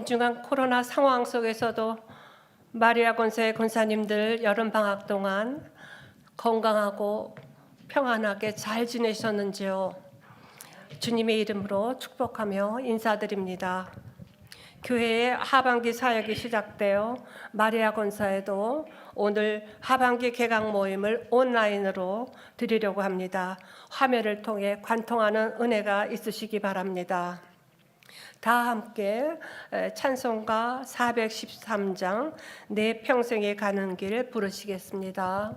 엄중한 코로나 상황 속에서도 마리아 권사의 권사님들 여름방학 동안 건강하고 평안하게 잘 지내셨는지요? 주님의 이름으로 축복하며 인사드립니다. 교회의 하반기 사역이 시작되어 마리아 권사에도 오늘 하반기 개강 모임을 온라인으로 드리려고 합니다. 화면을 통해 관통하는 은혜가 있으시기 바랍니다. 다 함께 찬송가 413장 내 평생에 가는 길 부르시겠습니다.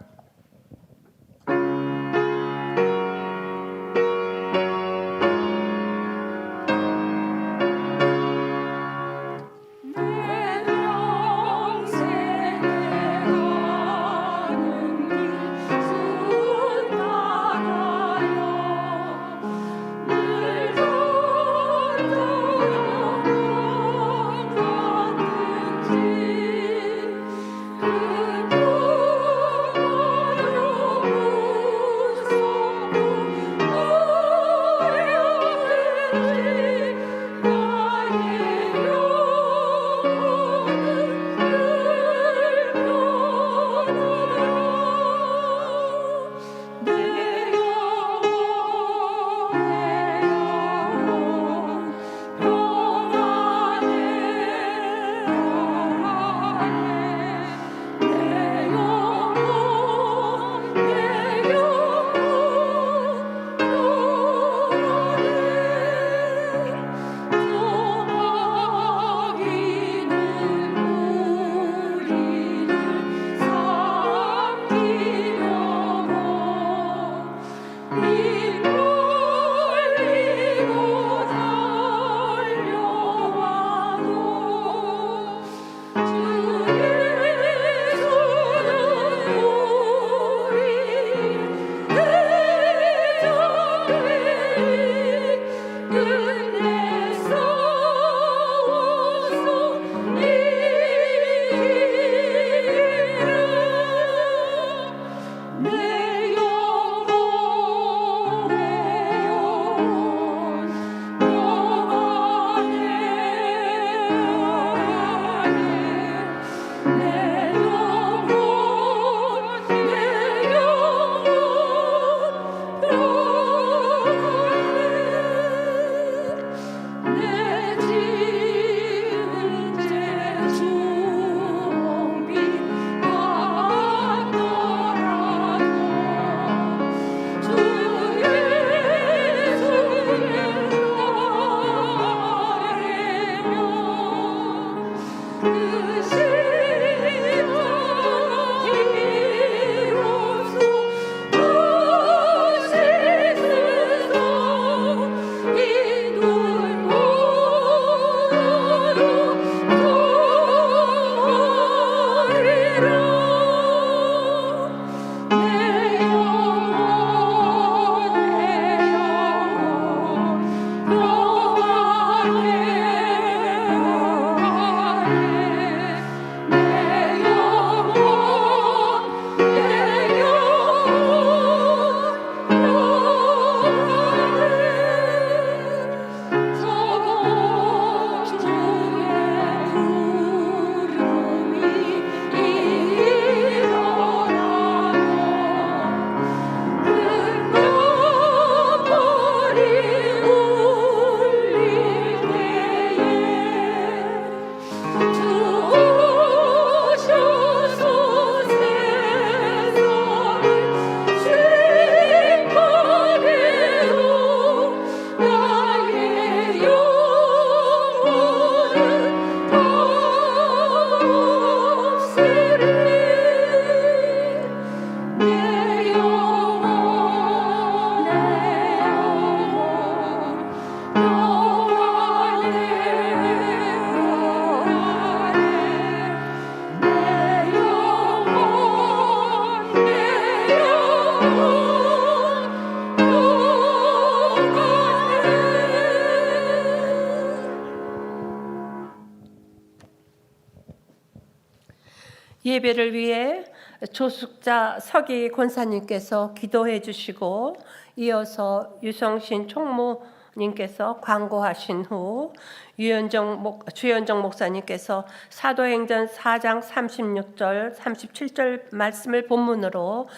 예배를 위해 조숙자 서기 권사님께서 기도해 주시고 이어서 유성신 총무 님께서 광고하신 후 주현정 목사님께서 사도행전 4장 36절 37절 말씀을 본문으로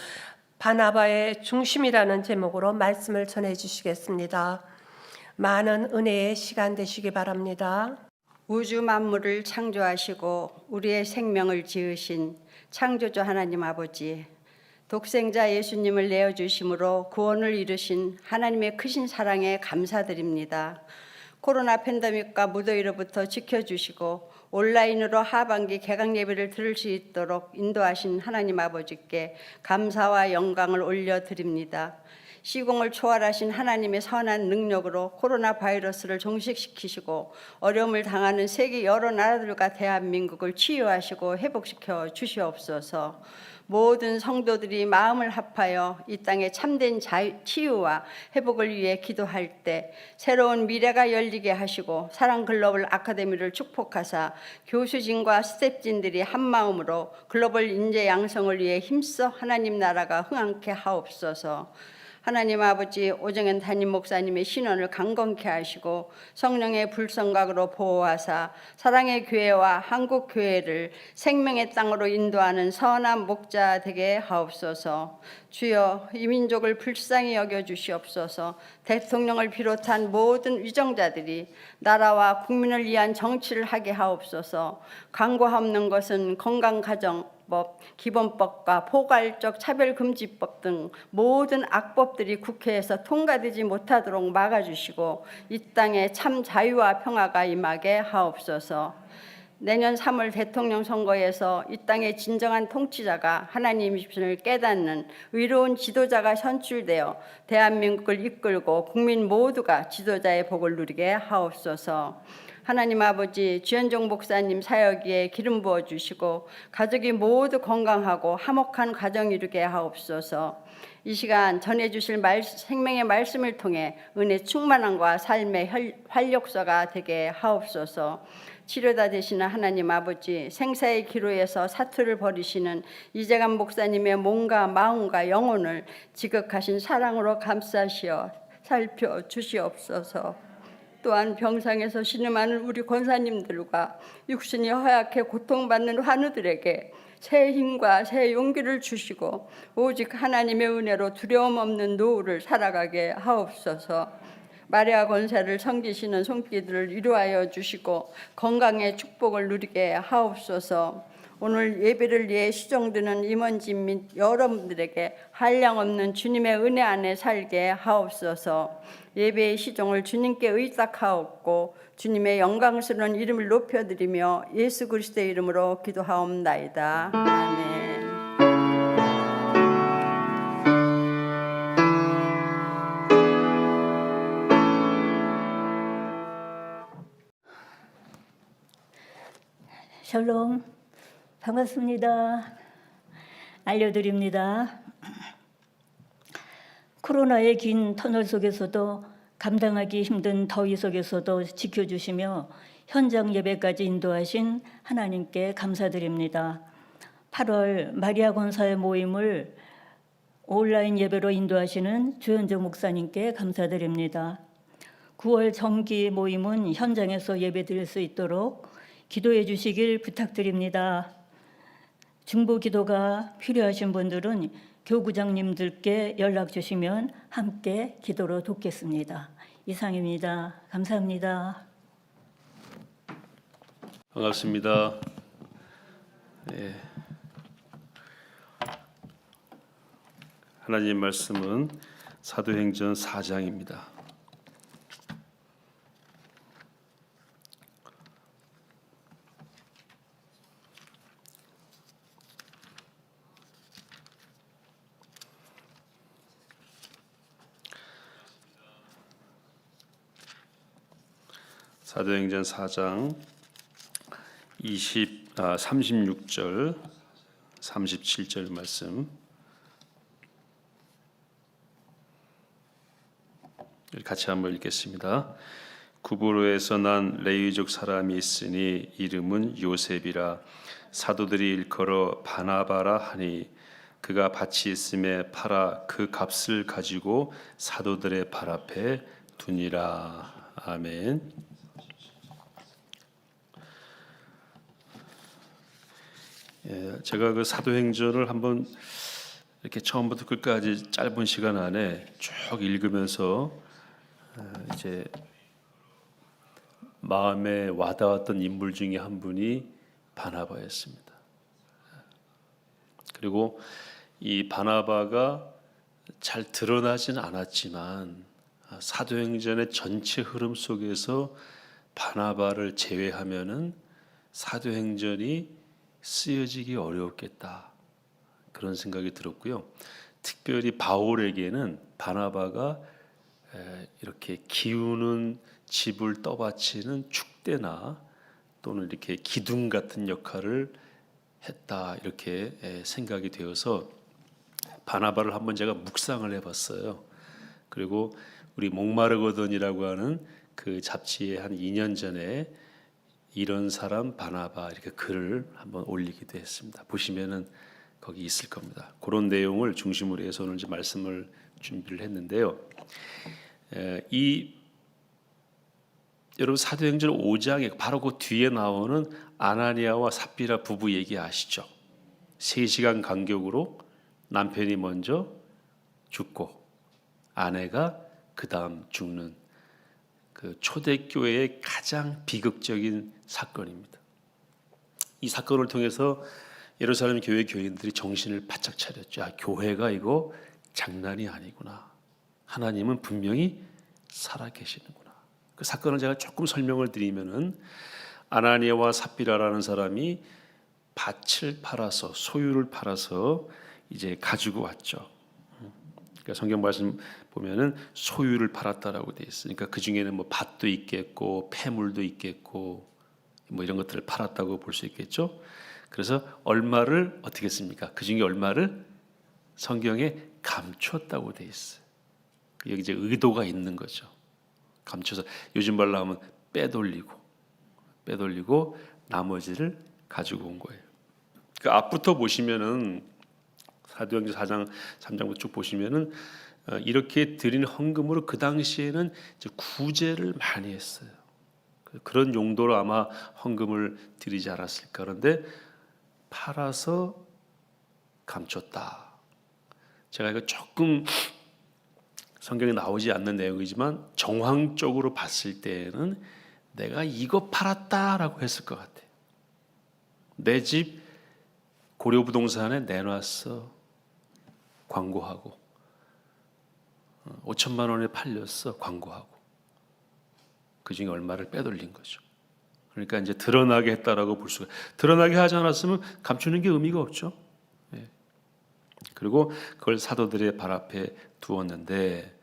바나바의 중심이라는 제목으로 말씀을 전해 주시겠습니다. 많은 은혜의 시간 되시기 바랍니다. 우주 만물을 창조하시고 우리의 생명을 지으신 창조주 하나님 아버지, 독생자 예수님을 내어주심으로 구원을 이루신 하나님의 크신 사랑에 감사드립니다. 코로나 팬데믹과 무더위로부터 지켜주시고 온라인으로 하반기 개강 예배를 들을 수 있도록 인도하신 하나님 아버지께 감사와 영광을 올려드립니다. 시공을 초월하신 하나님의 선한 능력으로 코로나 바이러스를 종식시키시고 어려움을 당하는 세계 여러 나라들과 대한민국을 치유하시고 회복시켜 주시옵소서. 모든 성도들이 마음을 합하여 이 땅의 참된 치유와 회복을 위해 기도할 때 새로운 미래가 열리게 하시고 사랑 글로벌 아카데미를 축복하사 교수진과 스태프진들이 한마음으로 글로벌 인재 양성을 위해 힘써 하나님 나라가 흥황케 하옵소서. 하나님 아버지, 오정현 담임 목사님의 신원을 강건케 하시고 성령의 불성각으로 보호하사 사랑의 교회와 한국 교회를 생명의 땅으로 인도하는 선한 목자 되게 하옵소서. 주여, 이 민족을 불쌍히 여겨 주시옵소서. 대통령을 비롯한 모든 위정자들이 나라와 국민을 위한 정치를 하게 하옵소서. 강구 없는 것은 건강가정법, 기본법과 포괄적 차별금지법 등 모든 악법들이 국회에서 통과되지 못하도록 막아주시고 이 땅에 참 자유와 평화가 임하게 하옵소서. 내년 3월 대통령 선거에서 이 땅의 진정한 통치자가 하나님이심을 깨닫는 의로운 지도자가 선출되어 대한민국을 이끌고 국민 모두가 지도자의 복을 누리게 하옵소서. 하나님 아버지, 주현종 목사님 사역에 기름 부어 주시고 가족이 모두 건강하고 화목한 가정 이루게 하옵소서. 이 시간 전해주실 생명의 말씀을 통해 은혜 충만함과 삶의 활력소가 되게 하옵소서. 치료다 되시는 하나님 아버지, 생사의 기로에서 사투를 벌이시는 이재감 목사님의 몸과 마음과 영혼을 지극하신 사랑으로 감싸시어 살펴주시옵소서. 또한 병상에서 신음하는 우리 권사님들과 육신이 허약해 고통받는 환우들에게 새 힘과 새 용기를 주시고 오직 하나님의 은혜로 두려움 없는 노후를 살아가게 하옵소서. 마리아 권세를 섬기시는 손길들을 위로하여 주시고 건강의 축복을 누리게 하옵소서. 오늘 예배를 위해 시종드는 임원진 및 여러분들에게 한량없는 주님의 은혜 안에 살게 하옵소서. 예배의 시종을 주님께 의탁하옵고 주님의 영광스러운 이름을 높여드리며 예수 그리스도의 이름으로 기도하옵나이다. 아멘. 샬롬, 반갑습니다. 알려드립니다. 코로나의 긴 터널 속에서도 감당하기 힘든 더위 속에서도 지켜주시며 현장 예배까지 인도하신 하나님께 감사드립니다. 8월 마리아 권사의 모임을 온라인 예배로 인도하시는 주현정 목사님께 감사드립니다. 9월 정기 모임은 현장에서 예배드릴 수 있도록 기도해 주시길 부탁드립니다. 중보 기도가 필요하신 분들은 교구장님들께 연락 주시면 함께 기도로 돕겠습니다. 이상입니다. 감사합니다. 반갑습니다. 네. 하나님 말씀은 사도행전 4장입니다. 사도행전 4장 36절 37절 말씀 같이 한번 읽겠습니다. 구브로에서 난 레위족 사람이 있으니 이름은 요셉이라. 사도들이 일컬어 바나바라 하니 그가 밭이 있음에 팔아 그 값을 가지고 사도들의 발 앞에 두니라. 아멘. 제가 그 사도행전을 한번 이렇게 처음부터 끝까지 짧은 시간 안에 쭉 읽으면서 이제 마음에 와닿았던 인물 중에 한 분이 바나바였습니다. 그리고 이 바나바가 잘 드러나진 않았지만 사도행전의 전체 흐름 속에서 바나바를 제외하면은 사도행전이 쓰여지기 어려웠겠다, 그런 생각이 들었고요. 특별히 바울에게는 바나바가 이렇게 기우는 집을 떠받치는 축대나 또는 이렇게 기둥 같은 역할을 했다, 이렇게 생각이 되어서 바나바를 한번 제가 묵상을 해봤어요. 그리고 우리 목마르거든이라고 하는 그 잡지에 한 2년 전에 이런 사람 바나바 이렇게 글을 한번 올리기도 했습니다. 보시면은 거기 있을 겁니다. 그런 내용을 중심으로 해서 오늘 이제 말씀을 준비를 했는데요. 여러분 사도행전 5장에 바로 그 뒤에 나오는 아나니아와 삽비라 부부 얘기 아시죠? 3시간 간격으로 남편이 먼저 죽고 아내가 그 다음 죽는 그 초대교회의 가장 비극적인 사건입니다. 이 사건을 통해서 예루살렘 교회 교인들이 정신을 바짝 차렸죠. 교회가 이거 장난이 아니구나. 하나님은 분명히 살아계시는구나. 그 사건을 제가 조금 설명을 드리면은 아나니아와 삽비라라는 사람이 밭을 팔아서 소유를 팔아서 이제 가지고 왔죠. 그러니까 성경 말씀 보면은 소유를 팔았다라고 돼 있으니까 그 중에는 뭐 밭도 있겠고 폐물도 있겠고 뭐 이런 것들을 팔았다고 볼 수 있겠죠. 그래서 얼마를 어떻게 했습니까? 그 중에 얼마를 성경에 감췄다고 돼 있어요. 여기 이제 의도가 있는 거죠. 감춰서 요즘 말로 하면 빼돌리고 나머지를 가지고 온 거예요. 그 앞부터 보시면은 사도행전 4장 3장부터 쭉 보시면은 이렇게 드린 헌금으로 그 당시에는 이제 구제를 많이 했어요. 그런 용도로 아마 헌금을 드리지 않았을까. 그런데 팔아서 감췄다. 제가 이거 조금 성경에 나오지 않는 내용이지만 정황적으로 봤을 때에는 내가 이거 팔았다라고 했을 것 같아요. 내 집 고려부동산에 내놨어. 광고하고 5천만 원에 팔렸어. 광고하고 그 중에 얼마를 빼돌린 거죠. 그러니까 이제 드러나게 했다라고 볼 수가. 드러나게 하지 않았으면 감추는 게 의미가 없죠. 그리고 그걸 사도들의 발 앞에 두었는데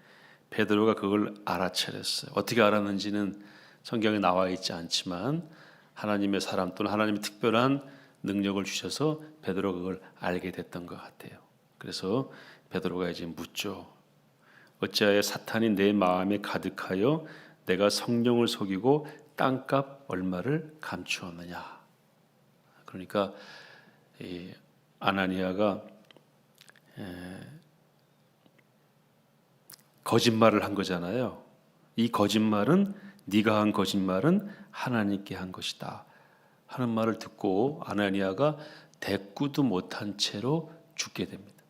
베드로가 그걸 알아차렸어요. 어떻게 알았는지는 성경에 나와 있지 않지만 하나님의 사람 또는 하나님의 특별한 능력을 주셔서 베드로가 그걸 알게 됐던 것 같아요. 그래서 베드로가 이제 묻죠. 어찌하여 사탄이 내 마음에 가득하여 내가 성령을 속이고 땅값 얼마를 감추었느냐. 그러니까 이 아나니아가 거짓말을 한 거잖아요. 이 거짓말은 네가 한 거짓말은 하나님께 한 것이다 하는 말을 듣고 아나니아가 대꾸도 못한 채로 죽게 됩니다.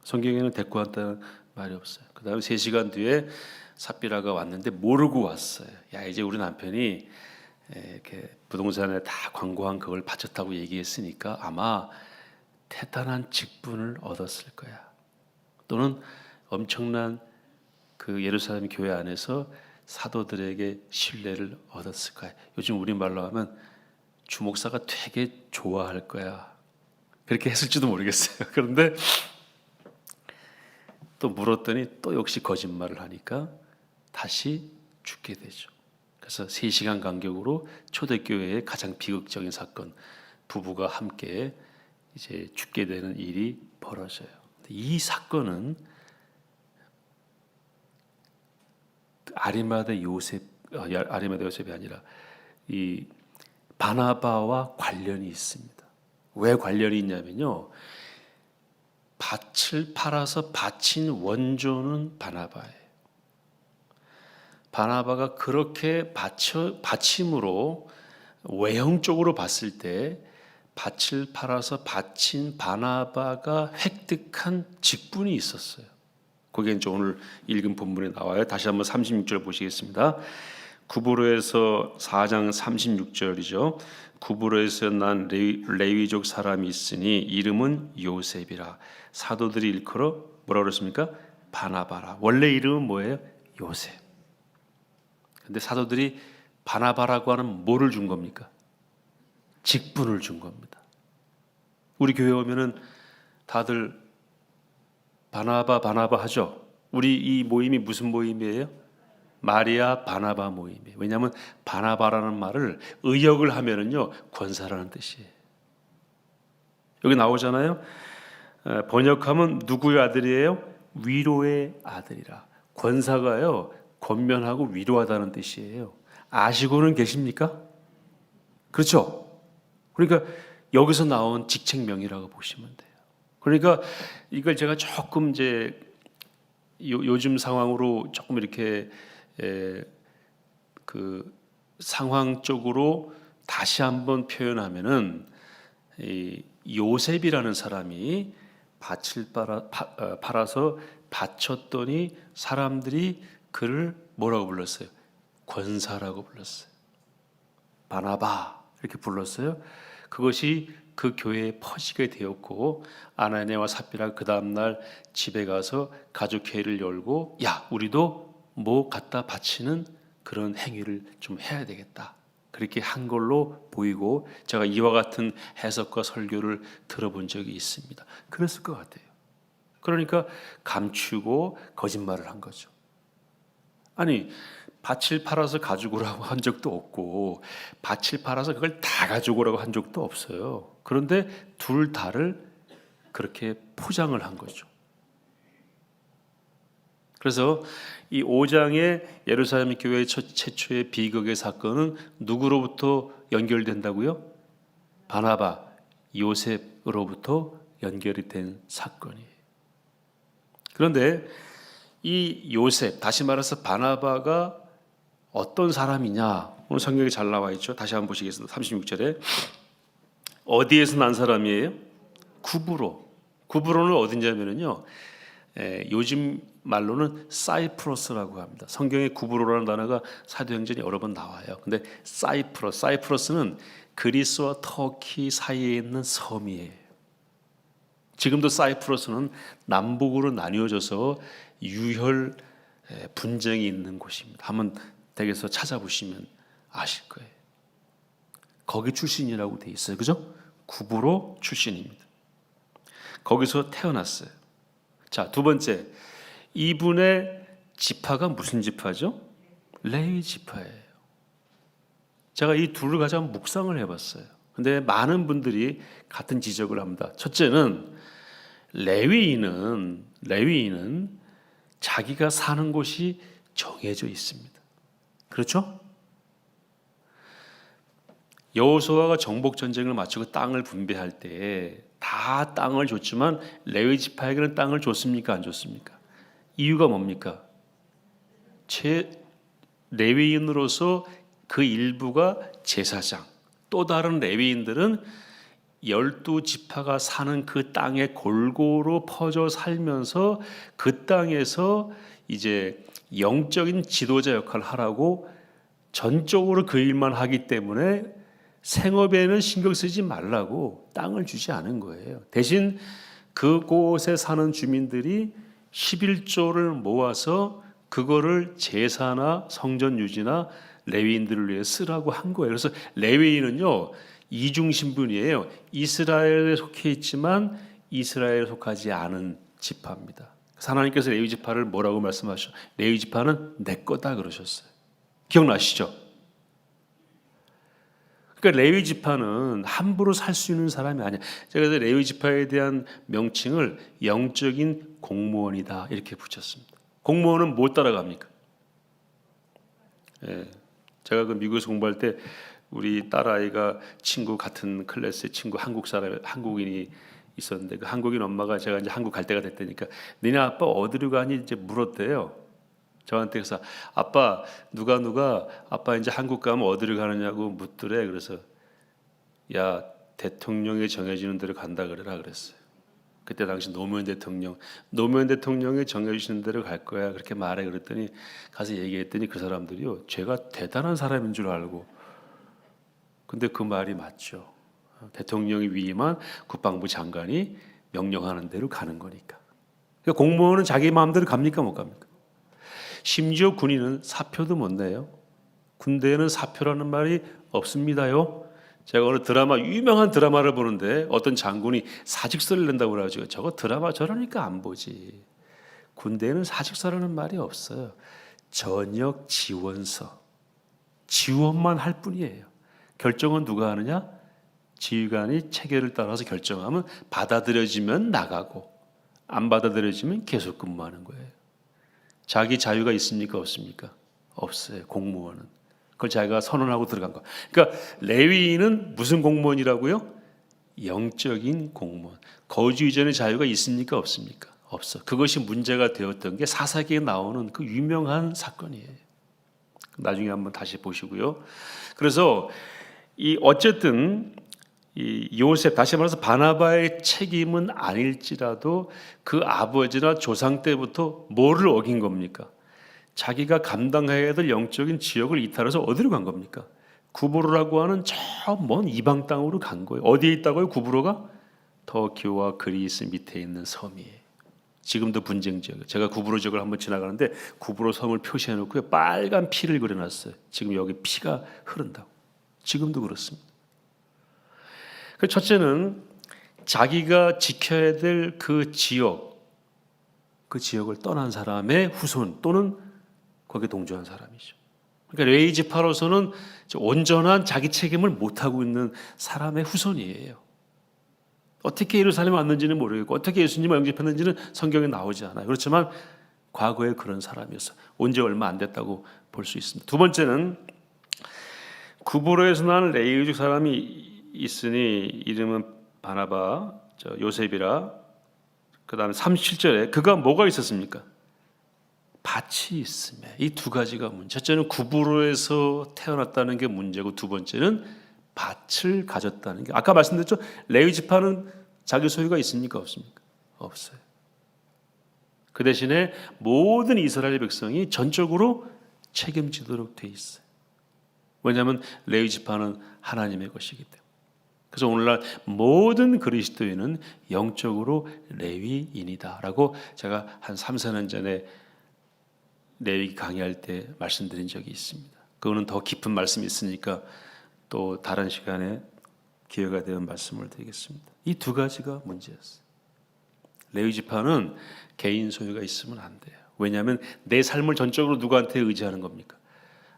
성경에는 대꾸한다는 말이 없어요. 그 다음에 3시간 뒤에 삽비라가 왔는데 모르고 왔어요. 야, 이제 우리 남편이 이렇게 부동산에 다 광고한 그걸 바쳤다고 얘기했으니까 아마 대단한 직분을 얻었을 거야. 또는 엄청난 그 예루살렘 교회 안에서 사도들에게 신뢰를 얻었을 거야. 요즘 우리말로 하면 주목사가 되게 좋아할 거야. 그렇게 했을지도 모르겠어요. 그런데 또 물었더니 또 역시 거짓말을 하니까 다시 죽게 되죠. 그래서 3시간 간격으로 초대교회의 가장 비극적인 사건, 부부가 함께 이제 죽게 되는 일이 벌어져요. 이 사건은 아리마대 요셉이 아니라 이 바나바와 관련이 있습니다. 왜 관련이 있냐면요. 밭을 팔아서 바친 원조는 바나바예요. 바나바가 그렇게 받침으로 외형적으로 봤을 때 밭을 팔아서 바친 바나바가 획득한 직분이 있었어요. 그게 이제 오늘 읽은 본문에 나와요. 다시 한번 36절 보시겠습니다. 구브로에서 4장 36절이죠. 구브로에서 난 레위족 사람이 있으니 이름은 요셉이라. 사도들이 일컬어 뭐라 그랬습니까? 바나바라. 원래 이름은 뭐예요? 요셉. 근데 사도들이 바나바라고 하는 뭐를 준 겁니까? 직분을 준 겁니다. 우리 교회 오면은 다들 바나바 하죠. 우리 이 모임이 무슨 모임이에요? 마리아 바나바 모임이에요. 왜냐하면 바나바라는 말을 의역을 하면은요 권사라는 뜻이에요. 여기 나오잖아요. 번역하면 누구의 아들이에요? 위로의 아들이라. 권사가요 권면하고 위로하다는 뜻이에요. 아시고는 계십니까? 그렇죠? 그러니까 여기서 나온 직책명이라고 보시면 돼요. 그러니까 이걸 제가 조금 이제 요즘 상황으로 조금 이렇게 그 상황적으로 다시 한번 표현하면은 이 요셉이라는 사람이 밭을 팔아서 바쳤더니 사람들이 그를 뭐라고 불렀어요? 권사라고 불렀어요. 바나바 이렇게 불렀어요. 그것이 그 교회에 퍼지게 되었고 아나니아와 삽비라가 그 다음날 집에 가서 가족회의를 열고 야 우리도 뭐 갖다 바치는 그런 행위를 좀 해야 되겠다. 그렇게 한 걸로 보이고 제가 이와 같은 해석과 설교를 들어본 적이 있습니다. 그랬을 것 같아요. 그러니까 감추고 거짓말을 한 거죠. 아니 밭을 팔아서 가지고 오라고 한 적도 없고 밭을 팔아서 그걸 다 가지고 오라고 한 적도 없어요. 그런데 둘 다를 그렇게 포장을 한 거죠. 그래서 이 5장의 예루살렘 교회 최초의 비극의 사건은 누구로부터 연결된다고요? 바나바, 요셉으로부터 연결이 된 사건이에요. 그런데 이 요셉, 다시 말해서 바나바가 어떤 사람이냐? 오늘 성경에 잘 나와 있죠. 다시 한번 보시겠습니다. 36절에 어디에서 난 사람이에요? 구브로. 구브로는 어딘지면은요. 요즘 말로는 사이프러스라고 합니다. 성경에 구브로라는 단어가 사도행전에 여러 번 나와요. 근데 사이프러스는 그리스와 터키 사이에 있는 섬이에요. 지금도 사이프러스는 남북으로 나뉘어져서 유혈 분쟁이 있는 곳입니다. 한번 댁에서 찾아보시면 아실 거예요. 거기 출신이라고 돼 있어요. 그죠? 구브로 출신입니다. 거기서 태어났어요. 자, 두 번째. 이분의 지파가 무슨 지파죠? 레위 지파예요. 제가 이 둘을 가지고 묵상을 해봤어요. 근데 많은 분들이 같은 지적을 합니다. 첫째는 레위인은 자기가 사는 곳이 정해져 있습니다. 그렇죠? 여호수아가 정복 전쟁을 마치고 땅을 분배할 때 다 땅을 줬지만 레위 지파에게는 땅을 줬습니까? 안 줬습니까? 이유가 뭡니까? 레위인으로서 그 일부가 제사장, 또 다른 레위인들은 12지파가 사는 그 땅에 골고루 퍼져 살면서 그 땅에서 이제 영적인 지도자 역할을 하라고 전적으로 그 일만 하기 때문에 생업에는 신경 쓰지 말라고 땅을 주지 않은 거예요. 대신 그곳에 사는 주민들이 11조를 모아서 그거를 제사나 성전 유지나 레위인들을 위해 쓰라고 한 거예요. 그래서 레위인은요 이중 신분이에요. 이스라엘에 속해 있지만 이스라엘에 속하지 않은 지파입니다. 하나님께서 레위 지파를 뭐라고 말씀하셨죠? 레위 지파는 내 거다 그러셨어요. 기억나시죠? 그러니까 레위 지파는 함부로 살 수 있는 사람이 아니야. 제가 그래서 레위 지파에 대한 명칭을 영적인 공무원이다 이렇게 붙였습니다. 공무원은 못 따라갑니까? 예, 제가 그 미국에서 공부할 때 우리 딸아이가 친구 같은 클래스의 친구 한국인이 있었는데 그 한국인 엄마가 제가 이제 한국 갈 때가 됐다니까 너네 아빠 어디로 가니 이제 물었대요. 저한테 그래서 아빠 누가 아빠 이제 한국 가면 어디를 가느냐고 묻더래. 그래서 야 대통령이 정해지는 대로 간다 그래라 그랬어요. 그때 당시 노무현 대통령이 정해주시는 대로 갈 거야 그렇게 말해. 그랬더니 가서 얘기했더니 그 사람들이요 제가 대단한 사람인 줄 알고. 근데 그 말이 맞죠. 대통령이 위임한 국방부 장관이 명령하는 대로 가는 거니까. 그러니까 공무원은 자기 마음대로 갑니까 못 갑니까? 심지어 군인은 사표도 못 내요. 군대에는 사표라는 말이 없습니다요. 제가 어느 유명한 드라마를 보는데 어떤 장군이 사직서를 낸다고 그래가지고 저거 드라마 저러니까 안 보지. 군대에는 사직서라는 말이 없어요. 전역 지원서. 지원만 할 뿐이에요. 결정은 누가 하느냐? 지휘관이 체계를 따라서 결정하면 받아들여지면 나가고 안 받아들여지면 계속 근무하는 거예요. 자기 자유가 있습니까? 없습니까? 없어요. 공무원은. 그걸 자기가 선언하고 들어간 거. 그러니까 레위인은 무슨 공무원이라고요? 영적인 공무원. 거주 이전의 자유가 있습니까? 없습니까? 없어. 그것이 문제가 되었던 게 사사기에 나오는 그 유명한 사건이에요. 나중에 한번 다시 보시고요. 그래서 어쨌든 이 요셉, 다시 말해서 바나바의 책임은 아닐지라도 그 아버지나 조상 때부터 뭐를 어긴 겁니까? 자기가 감당해야 될 영적인 지역을 이탈해서 어디로 간 겁니까? 구브로라고 하는 저 먼 이방 땅으로 간 거예요. 어디에 있다고요? 구브로가? 터키와 그리스 밑에 있는 섬이에요. 지금도 분쟁 지역이에요. 제가 구브로 지역을 한번 지나가는데 구브로 섬을 표시해 놓고요. 빨간 피를 그려놨어요. 지금 여기 피가 흐른다고. 지금도 그렇습니다. 그 첫째는 자기가 지켜야 될 그 지역을 떠난 사람의 후손 또는 거기에 동조한 사람이죠. 그러니까 레위 지파로서는 온전한 자기 책임을 못하고 있는 사람의 후손이에요. 어떻게 예루살렘에 왔는지는 모르겠고 어떻게 예수님을 영접했는지는 성경에 나오지 않아요. 그렇지만 과거에 그런 사람이었어요. 온 지 얼마 안 됐다고 볼 수 있습니다. 두 번째는 구브로에서 난 레위족 사람이 있으니 이름은 바나바, 요셉이라. 그 다음에 37절에 그가 뭐가 있었습니까? 밭이 있음에. 이 두 가지가 문제. 첫째는 구브로에서 태어났다는 게 문제고 두 번째는 밭을 가졌다는 게. 아까 말씀드렸죠. 레위 지파는 자기 소유가 있습니까? 없습니까? 없어요. 그 대신에 모든 이스라엘 백성이 전적으로 책임지도록 돼 있어요. 왜냐하면 레위 지파는 하나님의 것이기 때문에. 그래서 오늘날 모든 그리스도인은 영적으로 레위인이다라고 제가 한 3, 4년 전에 레위 강의할 때 말씀드린 적이 있습니다. 그거는 더 깊은 말씀이 있으니까 또 다른 시간에 기회가 되면 말씀을 드리겠습니다. 이 두 가지가 문제였어요. 레위 지파는 개인 소유가 있으면 안 돼요. 왜냐하면 내 삶을 전적으로 누구한테 의지하는 겁니까?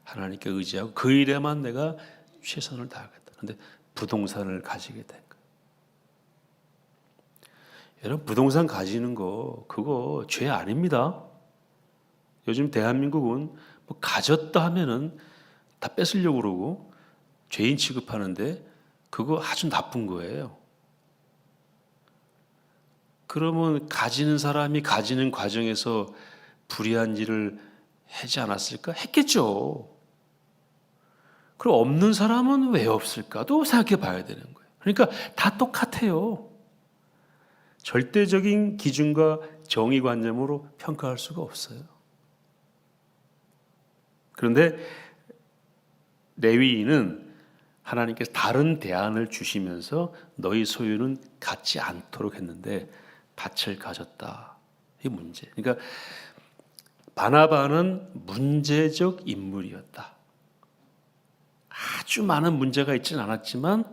하나님께 의지하고 그 일에만 내가 최선을 다하겠다. 그런데 부동산을 가지게 된 거예요. 여러분 부동산 가지는 거 그거 죄 아닙니다. 요즘 대한민국은 뭐 가졌다 하면은 다 뺏으려고 그러고 죄인 취급하는데 그거 아주 나쁜 거예요. 그러면 가지는 사람이 가지는 과정에서 불의한 일을 하지 않았을까? 했겠죠. 그럼 없는 사람은 왜 없을까도 생각해 봐야 되는 거예요. 그러니까 다 똑같아요. 절대적인 기준과 정의관념으로 평가할 수가 없어요. 그런데 레위인은 하나님께서 다른 대안을 주시면서 너희 소유는 갖지 않도록 했는데 밭을 가졌다. 이게 문제. 그러니까 바나바는 문제적 인물이었다. 아주 많은 문제가 있지는 않았지만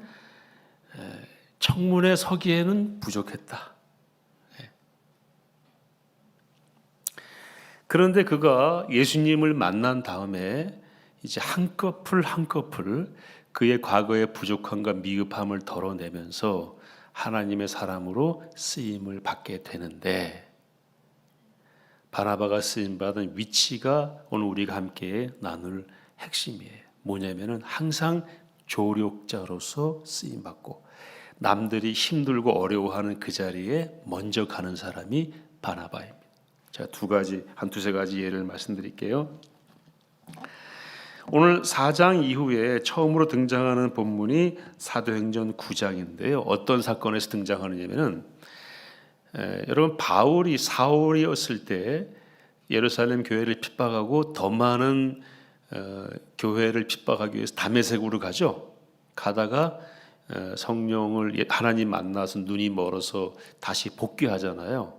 청문회 서기에는 부족했다. 그런데 그가 예수님을 만난 다음에 이제 한꺼풀 그의 과거의 부족함과 미흡함을 덜어내면서 하나님의 사람으로 쓰임을 받게 되는데 바나바가 쓰임받은 위치가 오늘 우리가 함께 나눌 핵심이에요. 뭐냐면은 항상 조력자로서 쓰임받고 남들이 힘들고 어려워하는 그 자리에 먼저 가는 사람이 바나바입니다. 제가 두세 가지 예를 말씀드릴게요. 오늘 4장 이후에 처음으로 등장하는 본문이 사도행전 9장인데요. 어떤 사건에서 등장하느냐면은 여러분 바울이 사울이었을 때 예루살렘 교회를 핍박하고 더 많은 교회를 핍박하기 위해서 다메섹으로 가죠. 가다가 성령을 하나님 만나서 눈이 멀어서 다시 복귀하잖아요.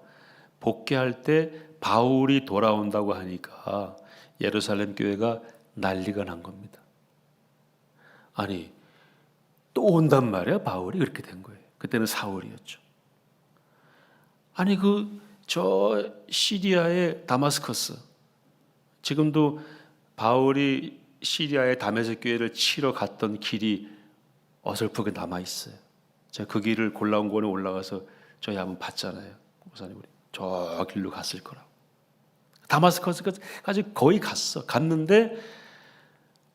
복귀할 때 바울이 돌아온다고 하니까 예루살렘 교회가 난리가 난 겁니다. 아니 또 온단 말이야. 바울이 그렇게 된 거예요. 그때는 사울이었죠. 아니 저 시리아의 다마스커스 지금도 바울이 시리아의 다메섹 교회를 치러 갔던 길이 어설프게 남아 있어요. 제가 그 길을 골라온권에 올라가서 저희 한번 봤잖아요. 목사님 우리 저 길로 갔을 거라고. 다마스커스까지 거의 갔는데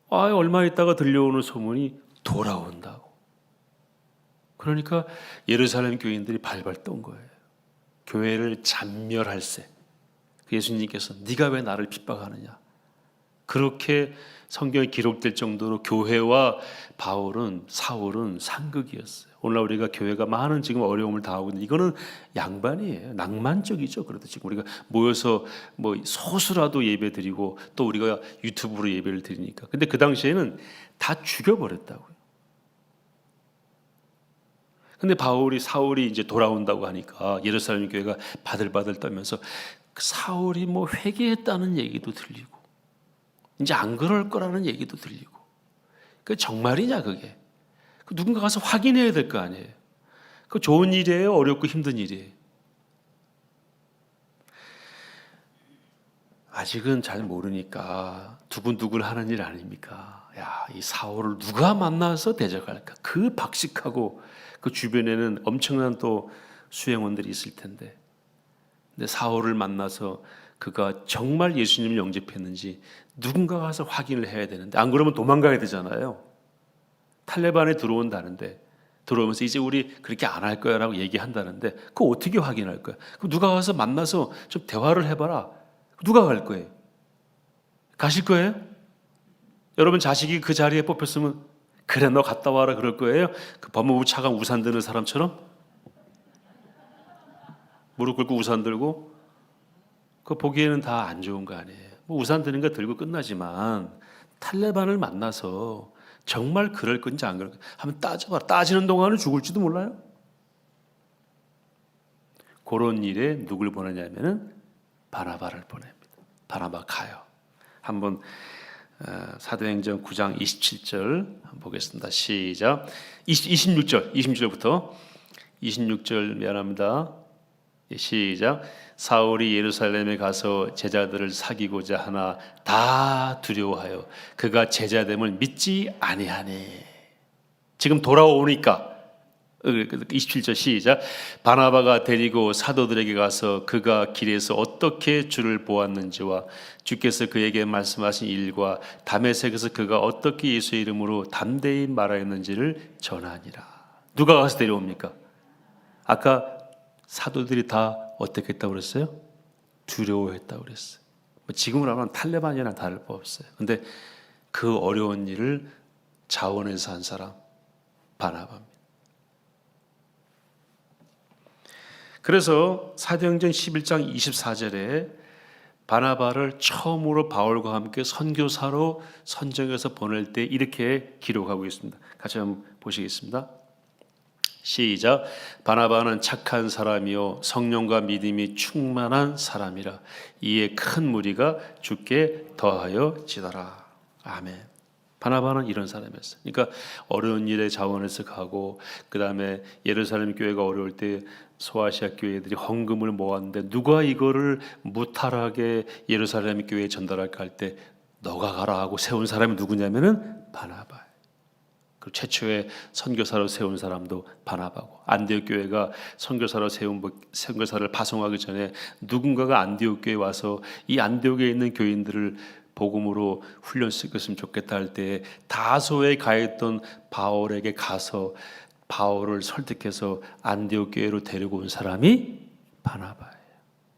얼마 있다가 들려오는 소문이 돌아온다고. 그러니까 예루살렘 교인들이 발발 떤 거예요. 교회를 잔멸할세. 예수님께서 네가 왜 나를 핍박하느냐. 그렇게 성경에 기록될 정도로 교회와 사울은 상극이었어요. 오늘날 우리가 교회가 많은 지금 어려움을 당하고 있는데 이거는 양반이에요. 낭만적이죠. 그래도 지금 우리가 모여서 소수라도 예배드리고 또 우리가 유튜브로 예배를 드리니까. 근데 그 당시에는 다 죽여버렸다고요. 근데 사울이 이제 돌아온다고 하니까 예루살렘 교회가 바들바들 떨면서 사울이 회개했다는 얘기도 들리고 이제 안 그럴 거라는 얘기도 들리고. 그 정말이냐 그게? 누군가 가서 확인해야 될 거 아니에요. 그 좋은 일이에요? 어렵고 힘든 일이에요? 아직은 잘 모르니까 두근두근 하는 일 아닙니까? 이 사울을 누가 만나서 대적할까? 그 박식하고 그 주변에는 엄청난 또 수행원들이 있을 텐데. 근데 사울을 만나서 그가 정말 예수님을 영접했는지 누군가 가서 확인을 해야 되는데 안 그러면 도망가야 되잖아요. 탈레반에 들어온다는데 들어오면서 이제 우리 그렇게 안 할 거야 라고 얘기한다는데 그거 어떻게 확인할 거야? 그럼 누가 가서 만나서 좀 대화를 해봐라. 누가 갈 거예요? 가실 거예요? 여러분 자식이 그 자리에 뽑혔으면 그래 너 갔다 와라 그럴 거예요? 그 법무부 차관 우산 드는 사람처럼 무릎 꿇고 우산 들고 그 보기에는 다 안 좋은 거 아니에요. 우산 드는 거 들고 끝나지만 탈레반을 만나서 정말 그럴 건지 안 그럴 건지 한번 따져봐. 따지는 동안은 죽을지도 몰라요. 그런 일에 누굴 보내냐면은 바나바를 보냅니다. 바나바 가요. 한번 사도행전 9장 27절 한번 보겠습니다. 시작. 26절부터 26절 미안합니다. 시작. 사울이 예루살렘에 가서 제자들을 사귀고자 하나 다 두려워하여 그가 제자됨을 믿지 아니하니. 지금 돌아오니까 27절 시작. 바나바가 데리고 사도들에게 가서 그가 길에서 어떻게 주를 보았는지와 주께서 그에게 말씀하신 일과 다메섹에서 그가 어떻게 예수의 이름으로 담대히 말하였는지를 전하니라. 누가 가서 데려옵니까? 아까 사도들이 다 어떻게 했다고 그랬어요? 두려워했다고 그랬어요. 지금으로 하면 탈레반이랑 다를 바 없어요. 근데 그 어려운 일을 자원해서 한 사람 바나바입니다. 그래서 사도행전 11장 24절에 바나바를 처음으로 바울과 함께 선교사로 선정해서 보낼 때 이렇게 기록하고 있습니다. 같이 한번 보시겠습니다. 시작. 바나바는 착한 사람이요 성령과 믿음이 충만한 사람이라 이에 큰 무리가 주께 더하여 지더라. 아멘. 바나바는 이런 사람이었어요. 그러니까 어려운 일에 자원해서 가고 그 다음에 예루살렘 교회가 어려울 때 소아시아 교회들이 헌금을 모았는데 누가 이거를 무탈하게 예루살렘 교회에 전달할까 할 때 너가 가라 하고 세운 사람이 누구냐면은 바나바예요. 그 최초의 선교사로 세운 사람도 바나바고 안디옥 교회가 선교사를 파송하기 전에 누군가가 안디옥 교회에 와서 이 안디옥에 있는 교인들을 복음으로 훈련시켰으면 좋겠다 할 때 다소에 가있던 바울에게 가서 바울을 설득해서 안디옥 교회로 데리고 온 사람이 바나바예요.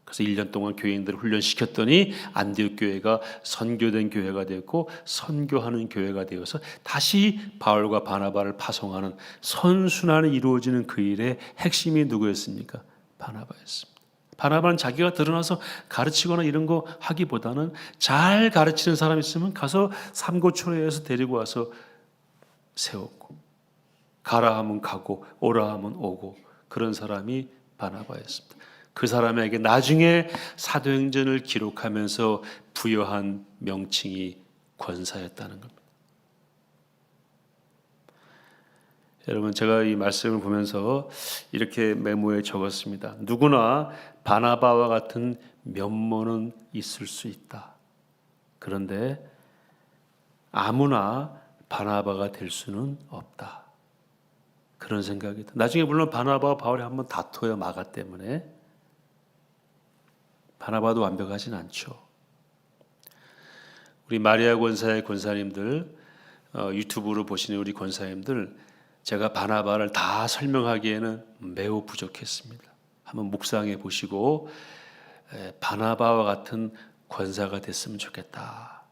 그래서 1년 동안 교인들을 훈련시켰더니 안디옥 교회가 선교된 교회가 되었고 선교하는 교회가 되어서 다시 바울과 바나바를 파송하는 선순환이 이루어지는 그 일의 핵심이 누구였습니까? 바나바였습니다. 바나바는 자기가 드러나서 가르치거나 이런 거 하기보다는 잘 가르치는 사람 있으면 가서 삼고초려에서 데리고 와서 세웠고, 가라 하면 가고 오라 하면 오고, 그런 사람이 바나바였습니다. 그 사람에게 나중에 사도행전을 기록하면서 부여한 명칭이 권사였다는 겁니다. 여러분, 제가 이 말씀을 보면서 이렇게 메모에 적었습니다. 누구나 바나바와 같은 면모는 있을 수 있다. 그런데 아무나 바나바가 될 수는 없다. 그런 생각이 듭니다. 나중에 물론 바나바와 바울이 한번 다퉈요, 마가 때문에. 바나바도 완벽하진 않죠. 우리 마리아 권사의 권사님들, 유튜브로 보시는 우리 권사님들, 제가 바나바를 다 설명하기에는 매우 부족했습니다. 한번 묵상해 보시고 바나바와 같은 권사가 됐으면 좋겠다.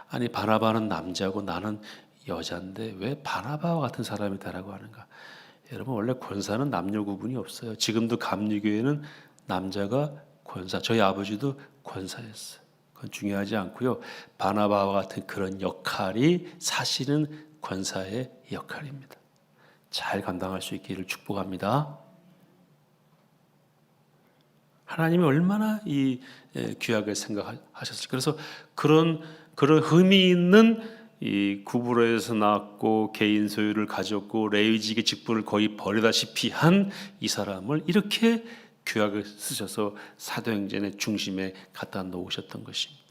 아니, 바나바는 남자고 나는 여자인데 왜 바나바와 같은 사람이 되라고 하는가? 여러분, 원래 권사는 남녀 구분이 없어요. 지금도 감리교회는 남자가 권사, 저희 아버지도 권사였어요. 그건 중요하지 않고요. 바나바와 같은 그런 역할이 사실은 권사의 역할입니다. 잘 감당할 수 있기를 축복합니다. 하나님이 얼마나 이 귀하게 생각하셨을까. 그래서 그런 의미 있는 이 구브로에서 낳았고 개인 소유를 가졌고 레위직의 직분을 거의 버리다시피 한 이 사람을 이렇게 귀하게 쓰셔서 사도행전의 중심에 갖다 놓으셨던 것입니다.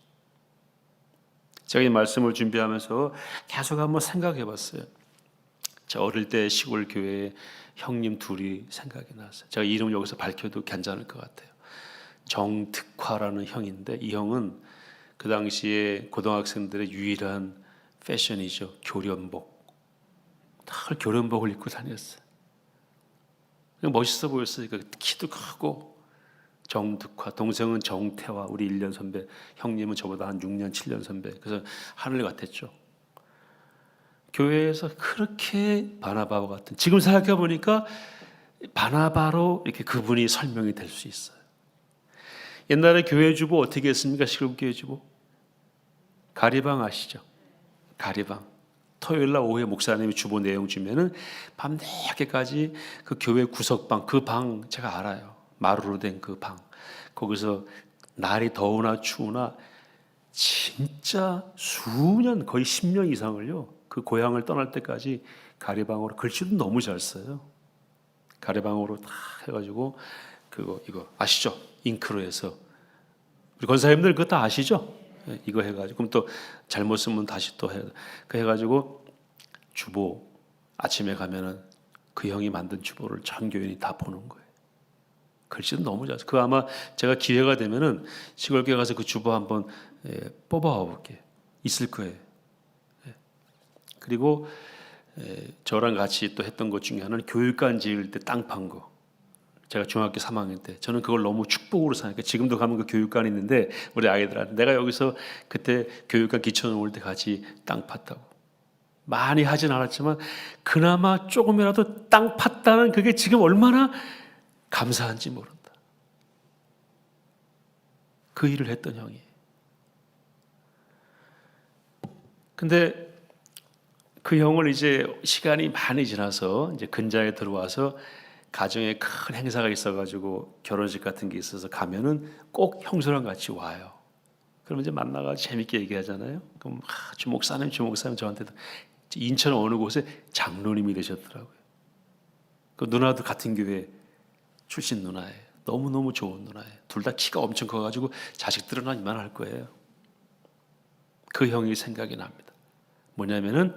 제가 이 말씀을 준비하면서 계속 한번 생각해 봤어요. 저 어릴 때 시골 교회에 형님 둘이 생각이 났어요. 제가 이름 여기서 밝혀도 괜찮을 것 같아요. 정특화라는 형인데, 이 형은 그 당시에 고등학생들의 유일한 패션이죠. 교련복. 늘 교련복을 입고 다녔어요. 멋있어 보였어요. 키도 크고. 정특화, 동생은 정태화, 우리 1년 선배, 형님은 저보다 한 6년, 7년 선배. 그래서 하늘 같았죠. 교회에서 그렇게 바나바와 같은, 지금 생각해 보니까 바나바로 이렇게 그분이 설명이 될 수 있어요. 옛날에 교회 주보 어떻게 했습니까? 시골교회 주보 가리방 아시죠? 가리방. 토요일날 오후에 목사님이 주보 내용 주면은 밤 늦게까지 그 교회 구석방, 그 방 제가 알아요. 마루로 된 그 방. 거기서 날이 더우나 추우나 진짜 수년, 거의 10년 이상을요, 그 고향을 떠날 때까지 가리방으로, 글씨도 너무 잘 써요. 가리방으로 다 해가지고 이거 아시죠? 잉크로 해서. 우리 권사님들 그거 다 아시죠? 이거 해가지고, 그럼 또 잘못 쓰면 다시 또 그 해가지고 주보 아침에 가면은 그 형이 만든 주보를 전 교인이 다 보는 거예요. 글씨도 너무 잘. 그 아마 제가 기회가 되면은 시골교회 가서 그 주보 한번 뽑아와 볼게요. 있을 거예요. 그리고 저랑 같이 또 했던 것 중에 하나는 교육관 지을 때 땅 판 거. 제가 중학교 3학년 때 저는 그걸 너무 축복으로 생각해요. 지금도 가면 그 교육관이 있는데 우리 아이들한테 내가 여기서 그때 교육관 기초 놓을 때 같이 땅 팠다고. 많이 하진 않았지만 그나마 조금이라도 땅 팠다는 그게 지금 얼마나 감사한지 모른다. 그 일을 했던 형이에요. 근데 그 형을 이제 시간이 많이 지나서 이제 근자에 들어와서 가정에 큰 행사가 있어가지고 결혼식 같은 게 있어서 가면은 꼭 형수랑 같이 와요. 그러면 이제 만나가 재밌게 얘기하잖아요. 그럼 주 목사님 저한테도 인천 어느 곳에 장로님이 되셨더라고요. 그 누나도 같은 교회 출신 누나예요. 너무너무 좋은 누나예요. 둘 다 키가 엄청 커가지고 자식들은 한 이만할 거예요. 그 형이 생각이 납니다. 뭐냐면은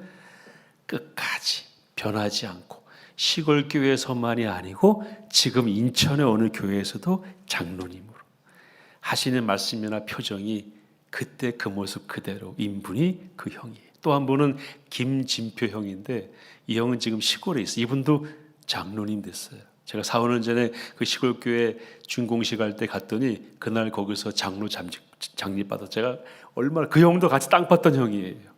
끝까지 변하지 않고 시골 교회에서만이 아니고 지금 인천의 어느 교회에서도 장로님으로 하시는 말씀이나 표정이 그때 그 모습 그대로 인분이 그 형이에요. 또 한 분은 김진표 형인데 이 형은 지금 시골에 있어요. 이분도 장로님 됐어요. 제가 4, 5년 전에 그 시골 교회 준공식 할 때 갔더니 그날 거기서 장로 장립받아 제가 얼마나 그 형도 같이 땅 팠던 형이에요.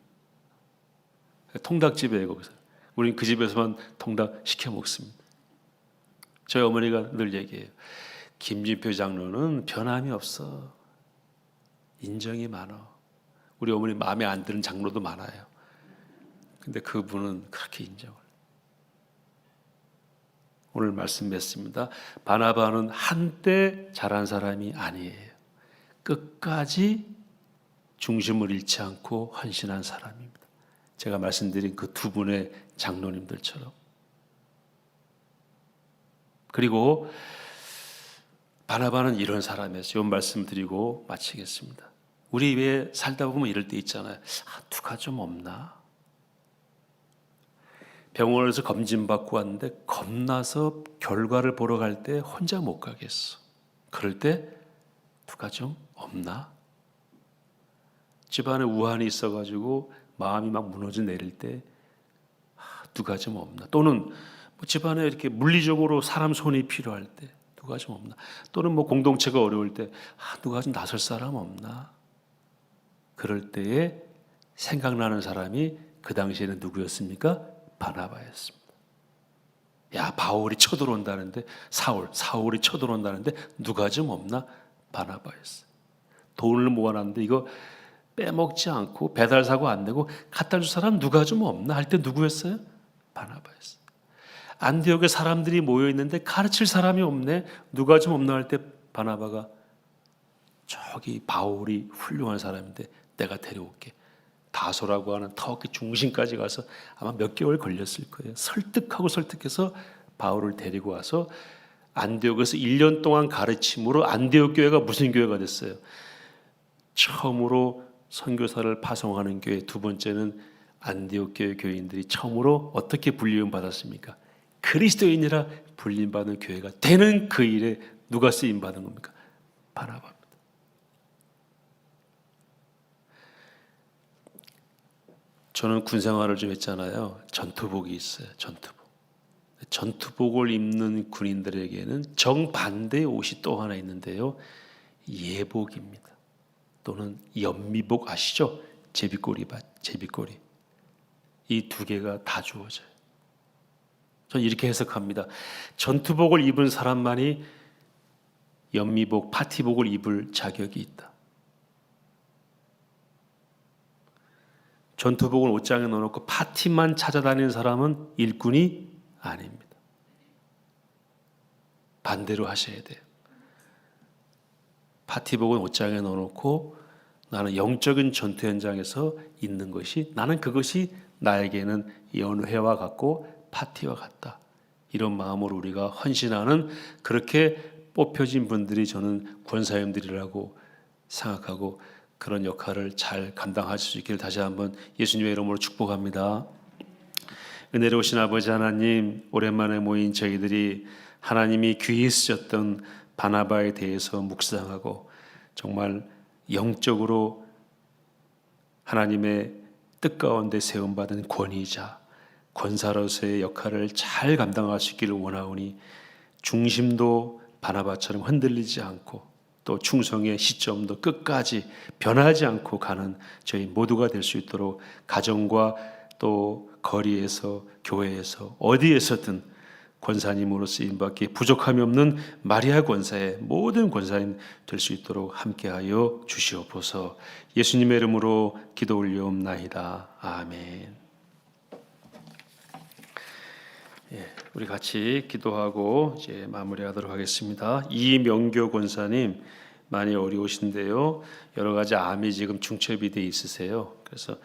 통닭집이에요 거기서. 우린 그 집에서만 통닭 시켜 먹습니다. 저희 어머니가 늘 얘기해요. 김진표 장로는 변함이 없어. 인정이 많아. 우리 어머니 마음에 안 드는 장로도 많아요. 근데 그분은 그렇게 인정을. 오늘 말씀 맺습니다. 바나바는 한때 잘한 사람이 아니에요. 끝까지 중심을 잃지 않고 헌신한 사람입니다. 제가 말씀드린 그 두 분의 장로님들처럼. 그리고 바나바는 이런 사람이었어요. 이 말씀 드리고 마치겠습니다. 우리 왜 살다 보면 이럴 때 있잖아요. 누가 좀 없나? 병원에서 검진받고 왔는데 겁나서 결과를 보러 갈 때 혼자 못 가겠어. 그럴 때 누가 좀 없나? 집안에 우환이 있어가지고 마음이 막 무너져 내릴 때 누가 좀 없나? 또는 뭐 집안에 이렇게 물리적으로 사람 손이 필요할 때 누가 좀 없나? 또는 뭐 공동체가 어려울 때 누가 좀 나설 사람 없나? 그럴 때에 생각나는 사람이 그 당시에는 누구였습니까? 바나바였습니다. 야, 바울이 쳐들어온다는데 사울이 쳐들어온다는데 누가 좀 없나? 바나바였어요. 돈을 모아놨는데 이거 빼먹지 않고 배달 사고 안 내고 갖다 줄 사람 누가 좀 없나 할 때 누구였어요? 바나바였어요. 안디옥에 사람들이 모여 있는데 가르칠 사람이 없네. 누가 좀 없나 할 때 바나바가 저기 바울이 훌륭한 사람인데 내가 데려올게. 다소라고 하는 터키 중심까지 가서 아마 몇 개월 걸렸을 거예요. 설득해서 바울을 데리고 와서 안디옥에서 1년 동안 가르침으로 안디옥 교회가 무슨 교회가 됐어요? 처음으로 선교사를 파송하는 교회, 두 번째는 안디옥 교회 교인들이 처음으로 어떻게 불리움 받았습니까? 그리스도인이라 불림받은 교회가 되는 그 일에 누가 쓰임 받은 겁니까? 바나바입니다. 저는 군 생활을 좀 했잖아요. 전투복이 있어요. 전투복을 입는 군인들에게는 정반대의 옷이 또 하나 있는데요. 예복입니다. 또는 연미복 아시죠? 제비꼬리. 이 두 개가 다 주어져요. 저는 이렇게 해석합니다. 전투복을 입은 사람만이 연미복, 파티복을 입을 자격이 있다. 전투복을 옷장에 넣어놓고 파티만 찾아다니는 사람은 일꾼이 아닙니다. 반대로 하셔야 돼요. 파티복은 옷장에 넣어놓고 나는 영적인 전투 현장에서 있는 것이 나는 그것이 나에게는 연회와 같고 파티와 같다. 이런 마음으로 우리가 헌신하는 그렇게 뽑혀진 분들이 저는 권사님들이라고 생각하고 그런 역할을 잘 감당하실 수 있기를 다시 한번 예수님의 이름으로 축복합니다. 은혜로우신 아버지 하나님, 오랜만에 모인 저희들이 하나님이 귀히 쓰셨던 바나바에 대해서 묵상하고 정말 영적으로 하나님의 뜻 가운데 세움받은 권위자, 권사로서의 역할을 잘 감당할 수 있기를 원하오니 중심도 바나바처럼 흔들리지 않고 또 충성의 시점도 끝까지 변하지 않고 가는 저희 모두가 될 수 있도록 가정과 또 거리에서 교회에서 어디에서든 권사님으로 쓰임받기 부족함이 없는 마리아 권사의 모든 권사님 될 수 있도록 함께하여 주시옵소서. 예수님의 이름으로 기도 올리옵나이다. 아멘. 우리 같이 기도하고 이제 마무리하도록 하겠습니다. 이명교 권사님 많이 어려우신데요. 여러 가지 암이 지금 중첩이 돼 있으세요. 그래서